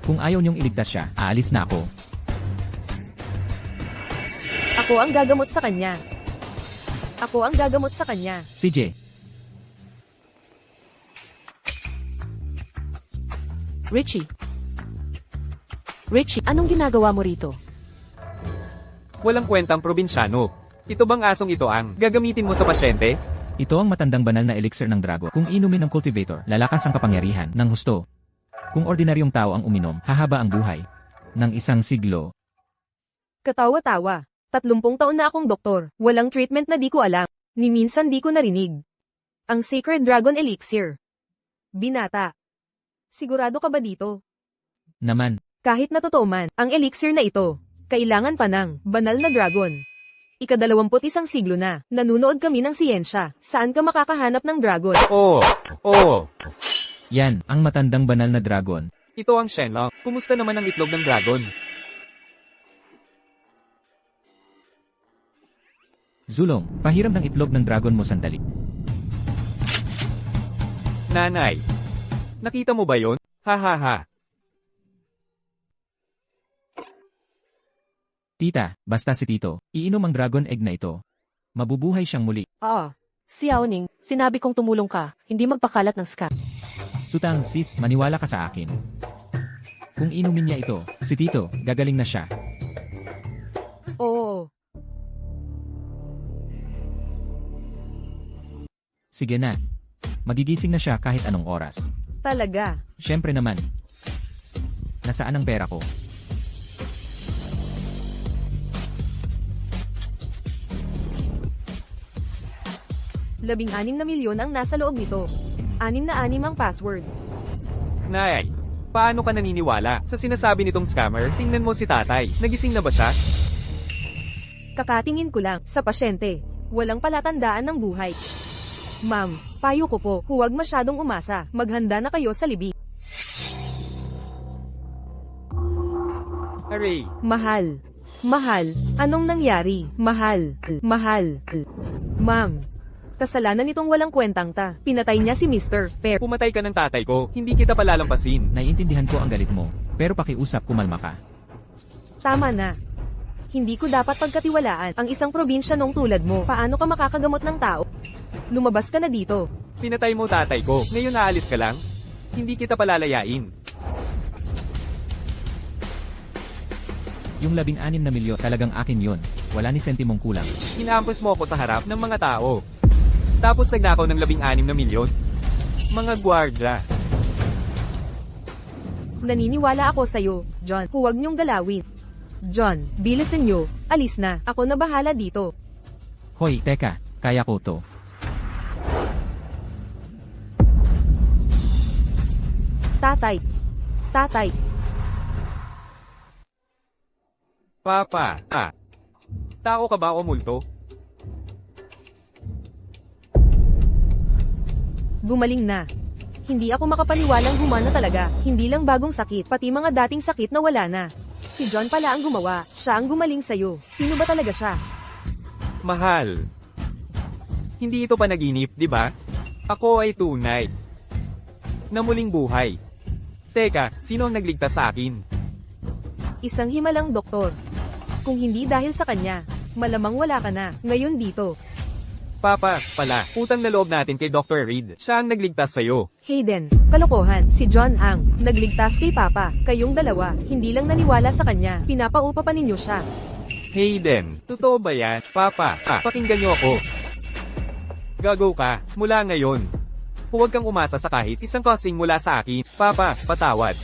Kung ayaw niyong iligtas siya, aalis na ako. Ako ang gagamot sa kanya. Ako ang gagamot sa kanya. CJ, Richie. Richie, anong ginagawa mo rito? Walang kwentang probinsyano. Ito bang asong ito ang gagamitin mo sa pasyente? ito ang matandang banal na elixir ng dragon. Kung inumin ng cultivator, lalakas ang kapangyarihan ng husto. Kung ordinaryong tao ang uminom, hahaba ang buhay. Ng 1 siglo. Katawa-tawa. 30 taon na akong doktor. Walang treatment na di ko alam. Ni minsan di ko narinig. Ang Sacred Dragon Elixir. Binata. Sigurado ka ba dito? Naman, Kahit na totoo man, ang elixir na ito, kailangan pa ng banal na dragon. Ika-21 siglo na, nanunood kami ng siyensya. Saan ka makakahanap ng dragon? Oo. yan, ang matandang banal na dragon. Ito ang Shenlong. Kumusta naman ang itlog ng dragon? Zulong, pahiram ng itlog ng dragon mo sandali. Nanay. Nakita mo ba yon? Ha. Tita, basta si Tito, iinom ang dragon egg na ito. Mabubuhay siyang muli. Si Yaoning, sinabi kong tumulong ka, hindi magpakalat ng scam. Sutang, sis, maniwala ka sa akin. Kung inumin niya ito, si Tito, gagaling na siya. Oo. Sige na. Magigising na siya kahit anong oras. Talaga. Siyempre naman. Nasaan ang pera ko? Labing-6 na milyon ang nasa loob nito. 6 na 6 ang password. Nay. Paano ka naniniwala sa sinasabi nitong scammer? Tingnan mo si tatay. Nagising na ba siya? Kakatingin ko lang sa pasyente. Walang palatandaan ng buhay. Ma'am, payo ko po, huwag masyadong umasa. Maghanda na kayo sa libing. Aray. Mahal. Anong nangyari? Mahal. Ma'am, kasalanan nitong walang kwentang ta. Pinatay niya si Mr. Pero Pumatay ka ng tatay ko. Hindi kita palalampasin. Naiintindihan ko ang galit mo, pero pakiusap kumalma ka. tama na. Hindi ko dapat pagkatiwalaan ang isang probinsya nung tulad mo. Paano ka makakagamot ng tao? Lumabas ka na dito. Pinatay mo tatay ko. Ngayon naalis ka lang? Hindi kita palalayain. Yung 16 na milyon, talagang akin yon. Wala ni sentimong kulang. Inampos mo ako sa harap ng mga tao. Tapos nagnakaw ng 16 na milyon. Mga gwardya. Naniniwala ako sa'yo, John. Huwag niyong galawin. John, bilisan niyo. Alis na. Ako na bahala dito. Hoy, teka, kaya ko to. Tatay. Papa. Tao ka ba o multo? Gumaling na. Hindi ako makapaniwalang humana talaga. Hindi lang bagong sakit, pati mga dating sakit na wala na. Si John pala ang gumawa. Siya ang gumaling sa'yo. Sino ba talaga siya? Mahal. Hindi ito panaginip, di ba? Ako ay tunay. Na muling buhay. Teka, sino ang nagligtas sa akin? Isang himalang doktor. Kung hindi dahil sa kanya, malamang wala ka na. Ngayon dito. Papa, pala, utang na loob natin kay Dr. Reed. Siya ang nagligtas sa'yo. Hayden, kalokohan, si John ang nagligtas kay Papa. Kayong dalawa, hindi lang naniwala sa kanya, pinapaupa pa ninyo siya. Hayden, totoo ba yan? Papa, pakinggan niyo ako. Gagaw ka, mula ngayon. Huwag kang umasa sa kahit isang kasing mula sa akin. Papa, patawad.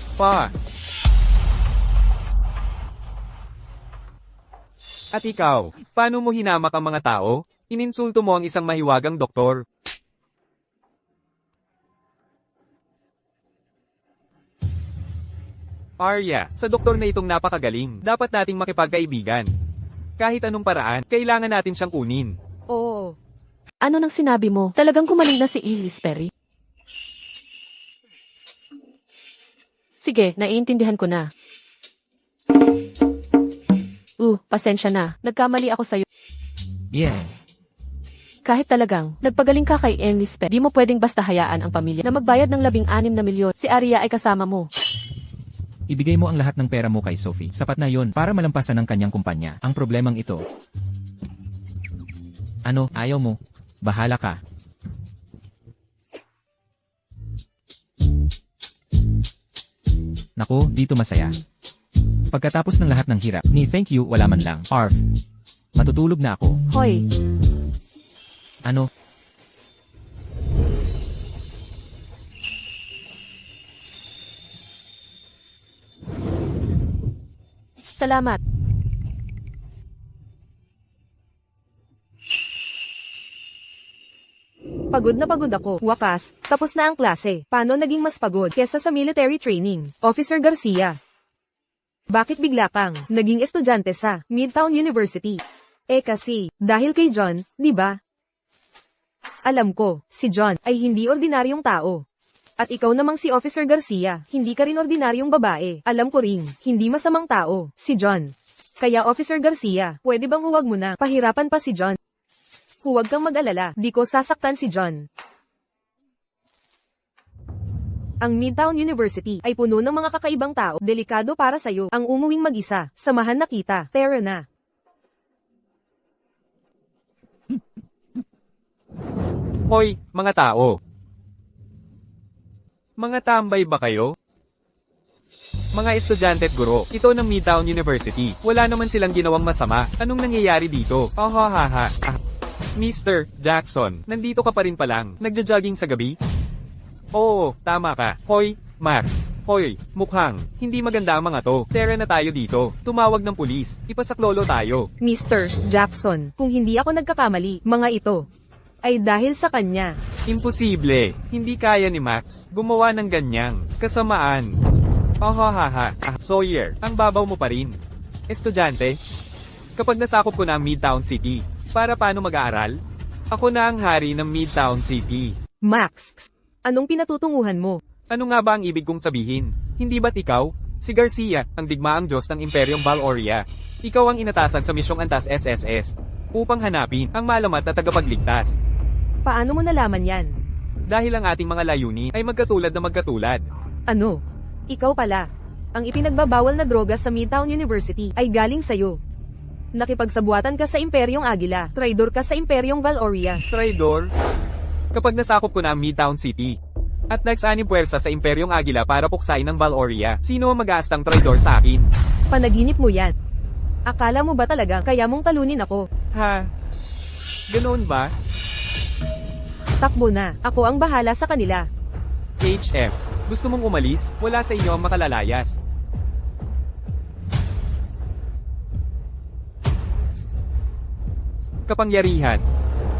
At ikaw, paano mo hinamak ang mga tao? Ininsulto mo ang isang mahiwagang doktor. Arya, sa doktor na itong napakagaling, dapat nating makipagkaibigan. Kahit anong paraan, kailangan natin siyang kunin. Oo. Ano nang sinabi mo? Talagang gumaling na si Ellis Perry? Sige, naiintindihan ko na. Pasensya na. Nagkamali ako sa'yo. Yeah. Kahit talagang, nagpagaling ka kay Ellis Perry, di mo pwedeng basta hayaan ang pamilya na magbayad ng 16 na milyon. Si Arya ay kasama mo. Ibigay mo ang lahat ng pera mo kay Sophie. Sapat na yon para malampasan ang kanyang kumpanya. Ang problemang ito. Ano, ayaw mo? Bahala ka. Naku, dito masaya. Pagkatapos ng lahat ng hirap, ni thank you wala man lang. Arf. Matutulog na ako. Hoy, Ano? salamat. Pagod na pagod ako. Wakas, tapos na ang klase. Paano naging mas pagod kesa sa military training? Officer Garcia. Bakit bigla kang naging estudyante sa Midtown University? Kasi, dahil kay John, di ba? Alam ko, si John ay hindi ordinaryong tao. At ikaw namang si Officer Garcia, hindi ka rin ordinaryong babae. Alam ko ring, hindi masamang tao, si John. Kaya Officer Garcia, pwede bang huwag mo na pahirapan pa si John? Huwag kang mag-alala, di ko sasaktan si John. Ang Midtown University ay puno ng mga kakaibang tao, delikado para sa'yo, ang umuwing mag-isa, samahan na kita, Tara na. Hoy, mga tao. Mga tambay ba kayo? Mga estudyante at guro, ito ng Midtown University. Wala naman silang ginawang masama. Anong nangyayari dito? Mr. Jackson, nandito ka pa rin palang. Nagja-jogging sa gabi? Oo, tama ka. Hoy, Max. Hoy, mukhang, hindi maganda ang mga to. Tara na tayo dito. Tumawag ng pulis. Ipasaklolo tayo. Mr. Jackson, kung hindi ako nagkakamali, mga ito ay dahil sa kanya. Imposible. Hindi kaya ni Max gumawa ng ganyang kasamaan. Sawyer, ang babaw mo pa rin. Estudyante, kapag nasakop ko na ang Midtown City, para paano mag-aaral? Ako na ang hari ng Midtown City. Max, anong pinatutunguhan mo? Ano nga ba ang ibig kong sabihin? Hindi ba't ikaw? Si Garcia, ang digmaang Diyos ng Imperyong Valoria. Ikaw ang inatasan sa misyong antas SSS upang hanapin ang malamat na tagapagligtas. Paano mo nalaman yan? Dahil ang ating mga layunin ay magkatulad na magkatulad. Ano? Ikaw pala. Ang ipinagbabawal na droga sa Midtown University ay galing sa'yo. Nakipagsabuatan ka sa Imperyong Agila, traidor ka sa Imperyong Valoria. Traidor? Kapag nasakop ko na ang Midtown City, at nagsanim puwersa sa Imperyong Agila para puksain ng Valoria, sino ang mag-aastang traidor sa akin? Panaginip mo yan. Akala mo ba talaga kaya mong talunin ako? Ha? Ganoon ba? Takbo na, ako ang bahala sa kanila. HF, gusto mong umalis? Wala sa inyo ang makalalayas. Kapangyarihan.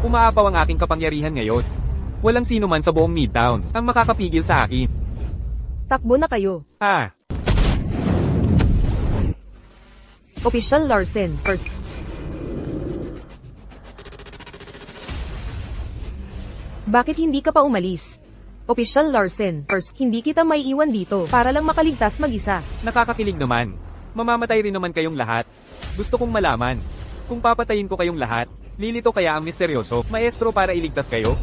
Umaapaw ang aking kapangyarihan ngayon. Walang sino man sa buong Midtown ang makakapigil sa akin. Takbo na kayo. Official Larsen, first. Bakit hindi ka pa umalis? Official Larsen, first, hindi kita maiiwan dito para lang makaligtas mag-isa. Nakakakilig naman. Mamamatay rin naman kayong lahat. Gusto kong malaman. Kung papatayin ko kayong lahat, lilito kaya ang misteryoso, maestro para iligtas kayo?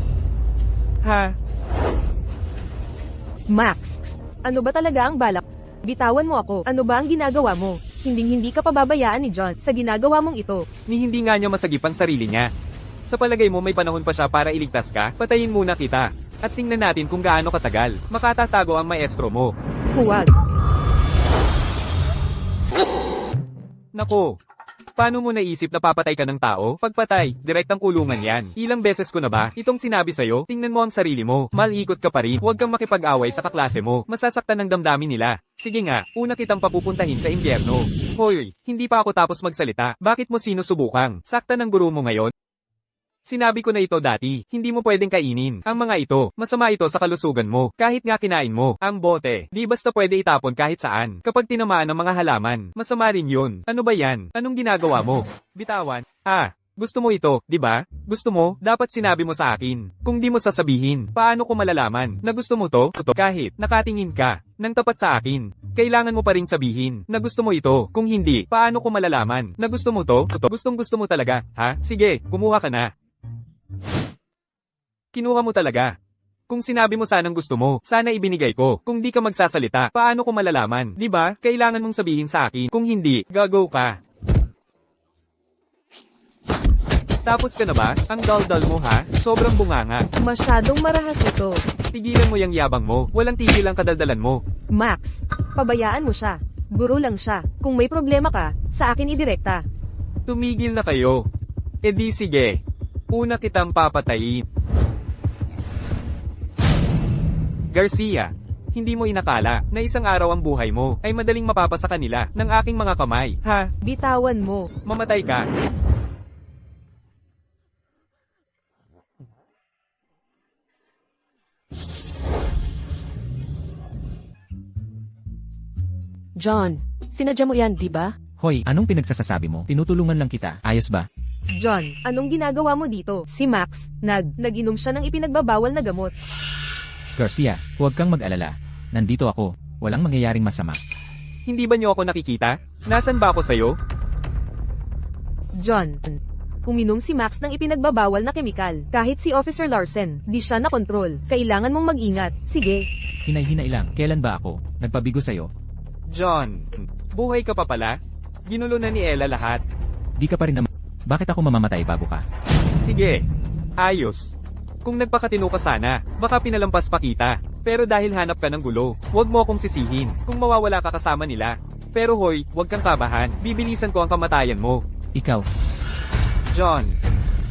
Max, ano ba talaga ang balak? Bitawan mo ako, ano ba ang ginagawa mo? Hinding-hindi ka pababayaan ni John sa ginagawa mong ito. Ni hindi nga niya masagip ang sarili niya. Sa palagay mo may panahon pa siya para iligtas ka? Patayin muna kita. At tingnan natin kung gaano katagal makatatago ang maestro mo. Huwag. Nako. Paano mo naisip na papatay ka ng tao? Pagpatay, direktang kulungan yan. Ilang beses ko na ba itong sinabi sa'yo? Tingnan mo ang sarili mo. Malikot ka pa rin. Huwag kang makipag-away sa kaklase mo. Masasaktan ng damdamin nila. Sige nga, una kitang papupuntahin sa impyerno. Hoy, hindi pa ako tapos magsalita. Bakit mo sinusubukang saktan ng guro mo ngayon? Sinabi ko na ito dati, hindi mo pwedeng kainin. Ang mga ito, masama ito sa kalusugan mo. Kahit nga kinain mo, ang bote, di basta pwede itapon kahit saan. Kapag tinamaan ng mga halaman, masama rin yun. Ano ba yan? Anong ginagawa mo? Bitawan. Gusto mo ito, di ba? Gusto mo, dapat sinabi mo sa akin. Kung di mo sasabihin, paano ko malalaman na gusto mo to? Kahit nakatingin ka ng tapat sa akin, kailangan mo pa ring sabihin na gusto mo ito. Kung hindi, paano ko malalaman na gusto mo to? Gustong gusto mo talaga, ha? Sige, kumuha ka na. Kinuha mo talaga. Kung sinabi mo sanang gusto mo, sana ibinigay ko. Kung di ka magsasalita, paano ko malalaman? Di ba? Kailangan mong sabihin sa akin. Kung hindi, gago ka. Tapos ka na ba? Ang dal-dal mo ha? Sobrang bunganga. Masyadong marahas ito. Tigilan mo yung yabang mo. Walang tigil ang kadaldalan mo. Max, pabayaan mo siya. Guro lang siya. Kung may problema ka, sa akin idirekta. Tumigil na kayo. E di sige. Una kitang papatayin. Garcia, hindi mo inakala na isang araw ang buhay mo ay madaling mapapa sa kanila ng aking mga kamay, ha? Bitawan mo. Mamatay ka. John, sinadya mo yan, di ba? Hoy, anong pinagsasasabi mo? Tinutulungan lang kita. Ayos ba? John, anong ginagawa mo dito? Si Max, nag-inom siya ng ipinagbabawal na gamot. Garcia, huwag kang mag-alala. Nandito ako. Walang mangyayaring masama. Hindi ba niyo ako nakikita? Nasaan ba ako sa'yo? John, uminom si Max ng ipinagbabawal na kemikal. Kahit si Officer Larsen, di siya nakontrol. Kailangan mong mag-ingat. Sige. Hinay-hinay lang. Kailan ba ako nagpabigo sa'yo? John, buhay ka pa pala? Ginulo na ni Ella lahat. Di ka pa rin Bakit ako mamamatay bago ka? Sige, ayos. Kung nagpakatino ka sana, baka pinalampas pa kita. Pero dahil hanap ka ng gulo, huwag mo akong sisihin kung mawawala ka kasama nila. Pero hoy, huwag kang kabahan, bibilisan ko ang kamatayan mo. Ikaw, John,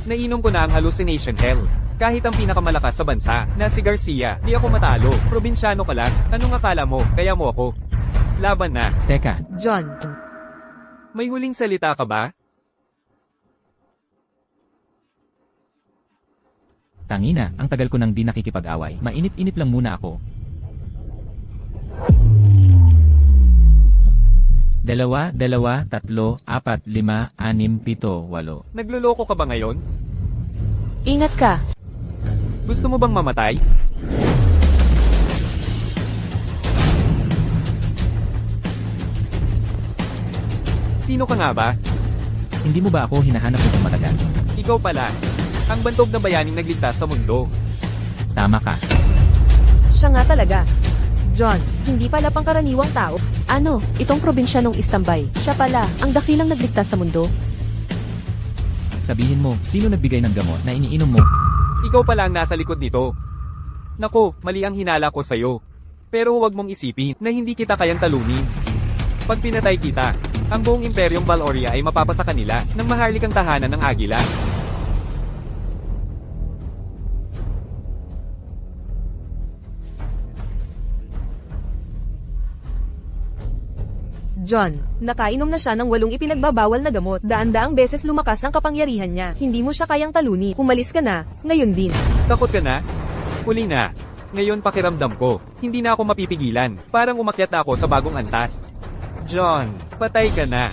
nainom ko na ang hallucination hell. Kahit ang pinakamalakas sa bansa, na si Garcia, di ako matalo. Probinsyano ka lang, anong akala mo, kaya mo ako. Laban na. teka, John, May huling salita ka ba? tangina, ang tagal ko nang di nakikipag-away. Mainit-init lang muna ako. 2, 2, 3, 4, 5, 6, 7, 8. Nagluloko ka ba ngayon? Ingat ka. Gusto mo bang mamatay? Sino ka nga ba? Hindi mo ba ako hinahanap ng matagal? Ikaw pala. Ang bantog na bayaning nagligtas sa mundo. Tama ka. siya nga talaga. John, hindi pala pangkaraniwang tao. Ano, itong probinsyanong Istambay. Siya pala, ang dakilang nagligtas sa mundo. Sabihin mo, sino nagbigay ng gamot na iniinom mo? Ikaw pala ang nasa likod nito. Nako, mali ang hinala ko sa'yo. Pero huwag mong isipin na hindi kita kayang talunin. Pag pinatay kita, ang buong imperyong Valoria ay mapapasa kanila ng maharlikang tahanan ng Agila. John, nakainom na siya ng 8 ipinagbabawal na gamot. Daan-daang beses lumakas ang kapangyarihan niya. Hindi mo siya kayang talunin. Umalis ka na, ngayon din. Takot ka na? Huli na. Ngayon pakiramdam ko, hindi na ako mapipigilan. Parang umakyat na ako sa bagong antas. John, patay ka na.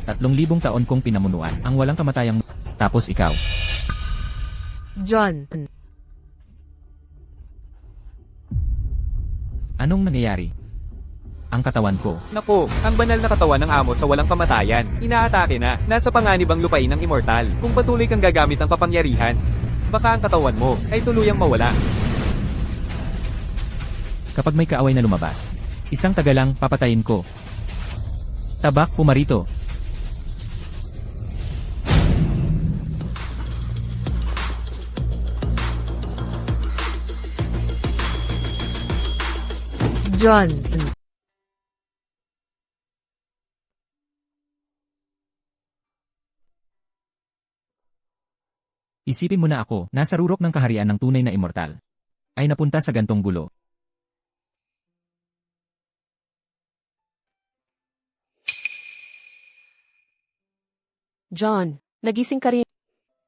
3,000 taon kong pinamunuan ang walang kamatayang tapos ikaw. John, Anong nangyayari? Ang katawan ko. Naku, ang banal na katawan ng amo sa walang kamatayan. Inaatake na, nasa panganib ang lupain ng immortal. Kung patuloy kang gagamit ng kapangyarihan, baka ang katawan mo ay tuluyang mawala. Kapag may kaaway na lumabas, isang taga lang papatayin ko. Tabak, pumarito. John. Isipin mo na ako, nasa rurok ng kaharian ng tunay na immortal. Ay napunta sa gantong gulo. John, nagising ka rin.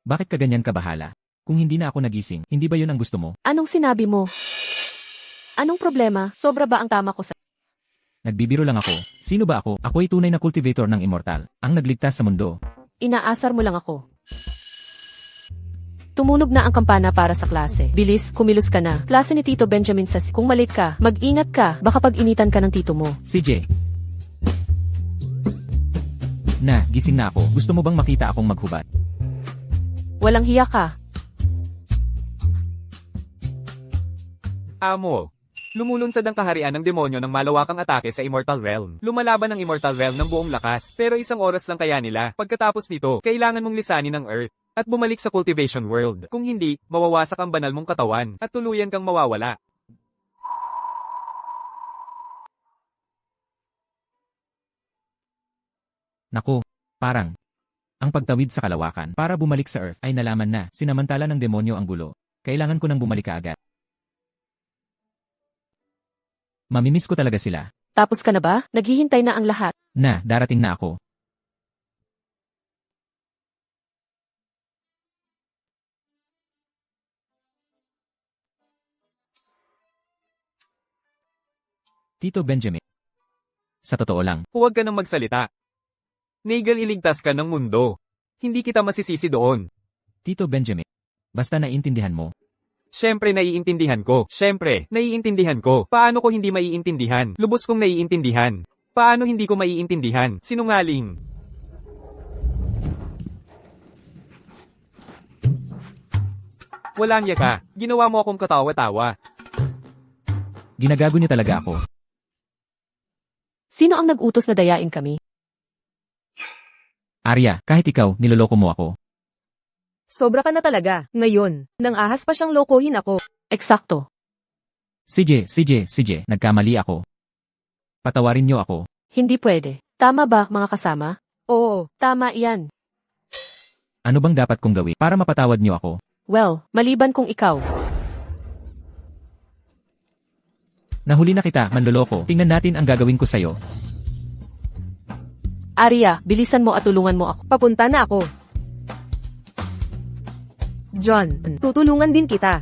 Bakit ka ganyan kabahala? Kung hindi na ako nagising, hindi ba yun ang gusto mo? Anong sinabi mo? Anong problema? Sobra ba ang tama ko sa... Nagbibiro lang ako. Sino ba ako? Ako ay tunay na cultivator ng immortal. Ang nagligtas sa mundo. Inaasar mo lang ako. Tumunog na ang kampana para sa klase. Bilis, kumilos ka na. Klase ni Tito Benjamin sa... Kung malit ka, mag-ingat ka. Baka pag-initan ka ng tito mo. CJ. Gising na ako. Gusto mo bang makita akong maghubad? Walang hiya ka. Amo. Lumulunsad ang kaharian ng demonyo ng malawakang atake sa Immortal Realm. Lumalaban ang Immortal Realm ng buong lakas, pero isang oras lang kaya nila. Pagkatapos nito, kailangan mong lisanin ang Earth at bumalik sa Cultivation World. Kung hindi, mawawasak ang banal mong katawan at tuluyan kang mawawala. Naku, parang. Ang pagtawid sa kalawakan para bumalik sa Earth ay nalaman na sinamantala ng demonyo ang gulo. Kailangan ko nang bumalik kaagad. Mamimiss ko talaga sila. Tapos ka na ba? Naghihintay na ang lahat. Darating na ako. Tito Benjamin. Sa totoo lang, Huwag ka nang magsalita. Nagel, iligtas ka ng mundo. Hindi kita masisisi doon. Tito Benjamin. Basta naiintindihan mo. Siyempre naiintindihan ko. Siyempre, naiintindihan ko. Paano ko hindi maiintindihan? Lubos kong naiintindihan. Paano hindi ko maiintindihan? Sinungaling. Walang niya ka. Ginawa mo akong katawa-tawa. Ginagago niyo talaga ako. Sino ang nag-utos na dayain kami? Arya, kahit ikaw, niloloko mo ako. Sobra ka na talaga. Ngayon, nang ahas pa siyang lokohin ako. Eksakto. CJ, nagkamali ako. Patawarin niyo ako. Hindi pwede. Tama ba, mga kasama? Oo, Tama iyan. Ano bang dapat kong gawin para mapatawad niyo ako? Well, maliban kung ikaw. Nahuli na kita, manloloko. Tingnan natin ang gagawin ko sa'yo. Arya, bilisan mo at tulungan mo ako. papunta na ako. John, tutulungan din kita.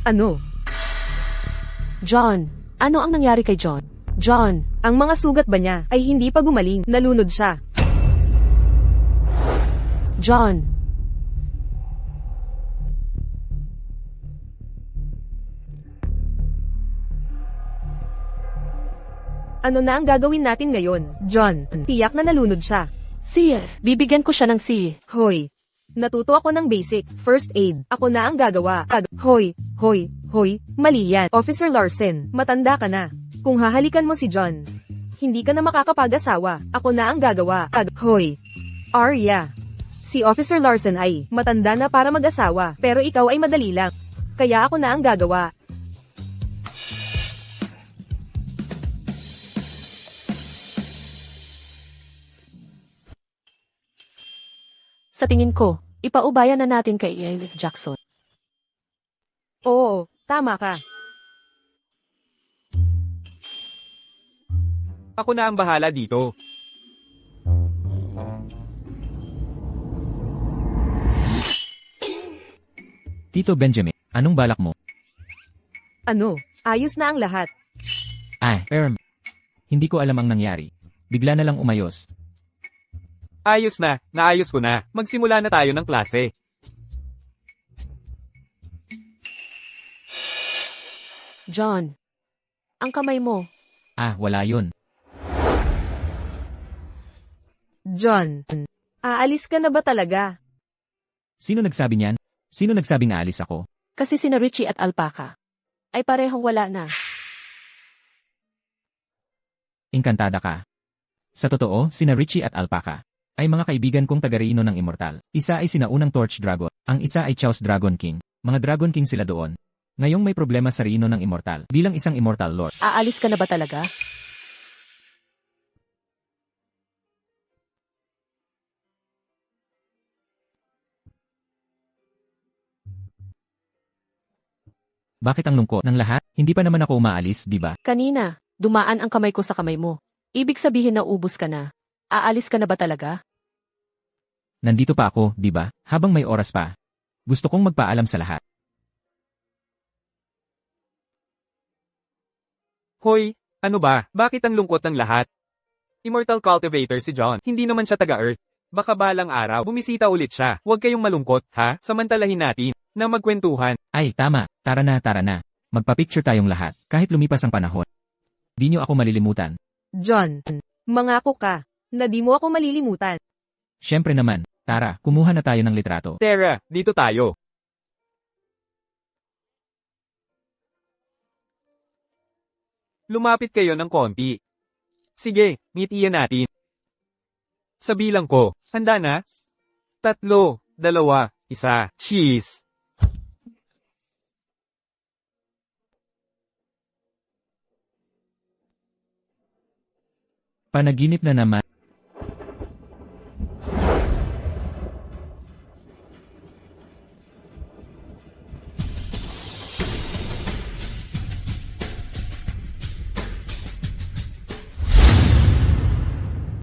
Ano? John, ano ang nangyari kay John? John, Ang mga sugat ba niya ay hindi pa gumaling, nalunod siya. John. Ano na ang gagawin natin ngayon? John, tiyak na nalunod siya. Bibigyan ko siya ng Hoy, natuto ako ng basic, first aid. Ako na ang gagawa. Hoy, mali yan. Officer Larsen, matanda ka na. Kung hahalikan mo si John, hindi ka na makakapag-asawa. Ako na ang gagawa. Hoy, Arya. Si Officer Larsen ay matanda na para mag-asawa, pero ikaw ay madali lang. Kaya ako na ang gagawa. Sa tingin ko, ipaubayan na natin kay Jackson. Oo, tama ka. Ako na ang bahala dito. Tito Benjamin, anong balak mo? Ano, ayos na ang lahat. Hindi ko alam ang nangyari. Bigla na lang umayos. Ayos na, naayos ko na. Magsimula na tayo ng klase. John, ang kamay mo. Wala yun. John, aalis ka na ba talaga? Sino nagsabi niyan? Sino nagsabing aalis ako? Kasi sina Richie at Alpaca ay parehong wala na. Engkantada ka. Sa totoo, sina Richie at Alpaca ay mga kaibigan kong taga-reino ng Immortal. Isa ay sinaunang Torch Dragon, ang isa ay Chaos Dragon King. Mga Dragon King sila doon. Ngayong may problema sa reino ng Immortal bilang isang Immortal Lord. Aalis ka na ba talaga? Bakit ang lungkot ng lahat? Hindi pa naman ako umaalis, di ba? Kanina, dumaan ang kamay ko sa kamay mo. Ibig sabihin na ubus ka na. Aalis ka na ba talaga? Nandito pa ako, di ba? Habang may oras pa. Gusto kong magpaalam sa lahat. Hoy, ano ba? Bakit ang lungkot ng lahat? Immortal Cultivator si John. Hindi naman siya taga-Earth. Baka balang araw, bumisita ulit siya. Huwag kayong malungkot, ha? Samantalahin natin na magkwentuhan. Ay, tama. Tara na, tara na. Magpa-picture tayong lahat, kahit lumipas ang panahon. Di niyo ako malilimutan. John, mangako ka, na di mo ako malilimutan. Siyempre naman. Tara, kumuha na tayo ng litrato. Tara, dito tayo. Lumapit kayo ng konti. Sige, ngitian natin. Sa bilang ko, handa na? 3, 2, 1, cheese! Panaginip na naman.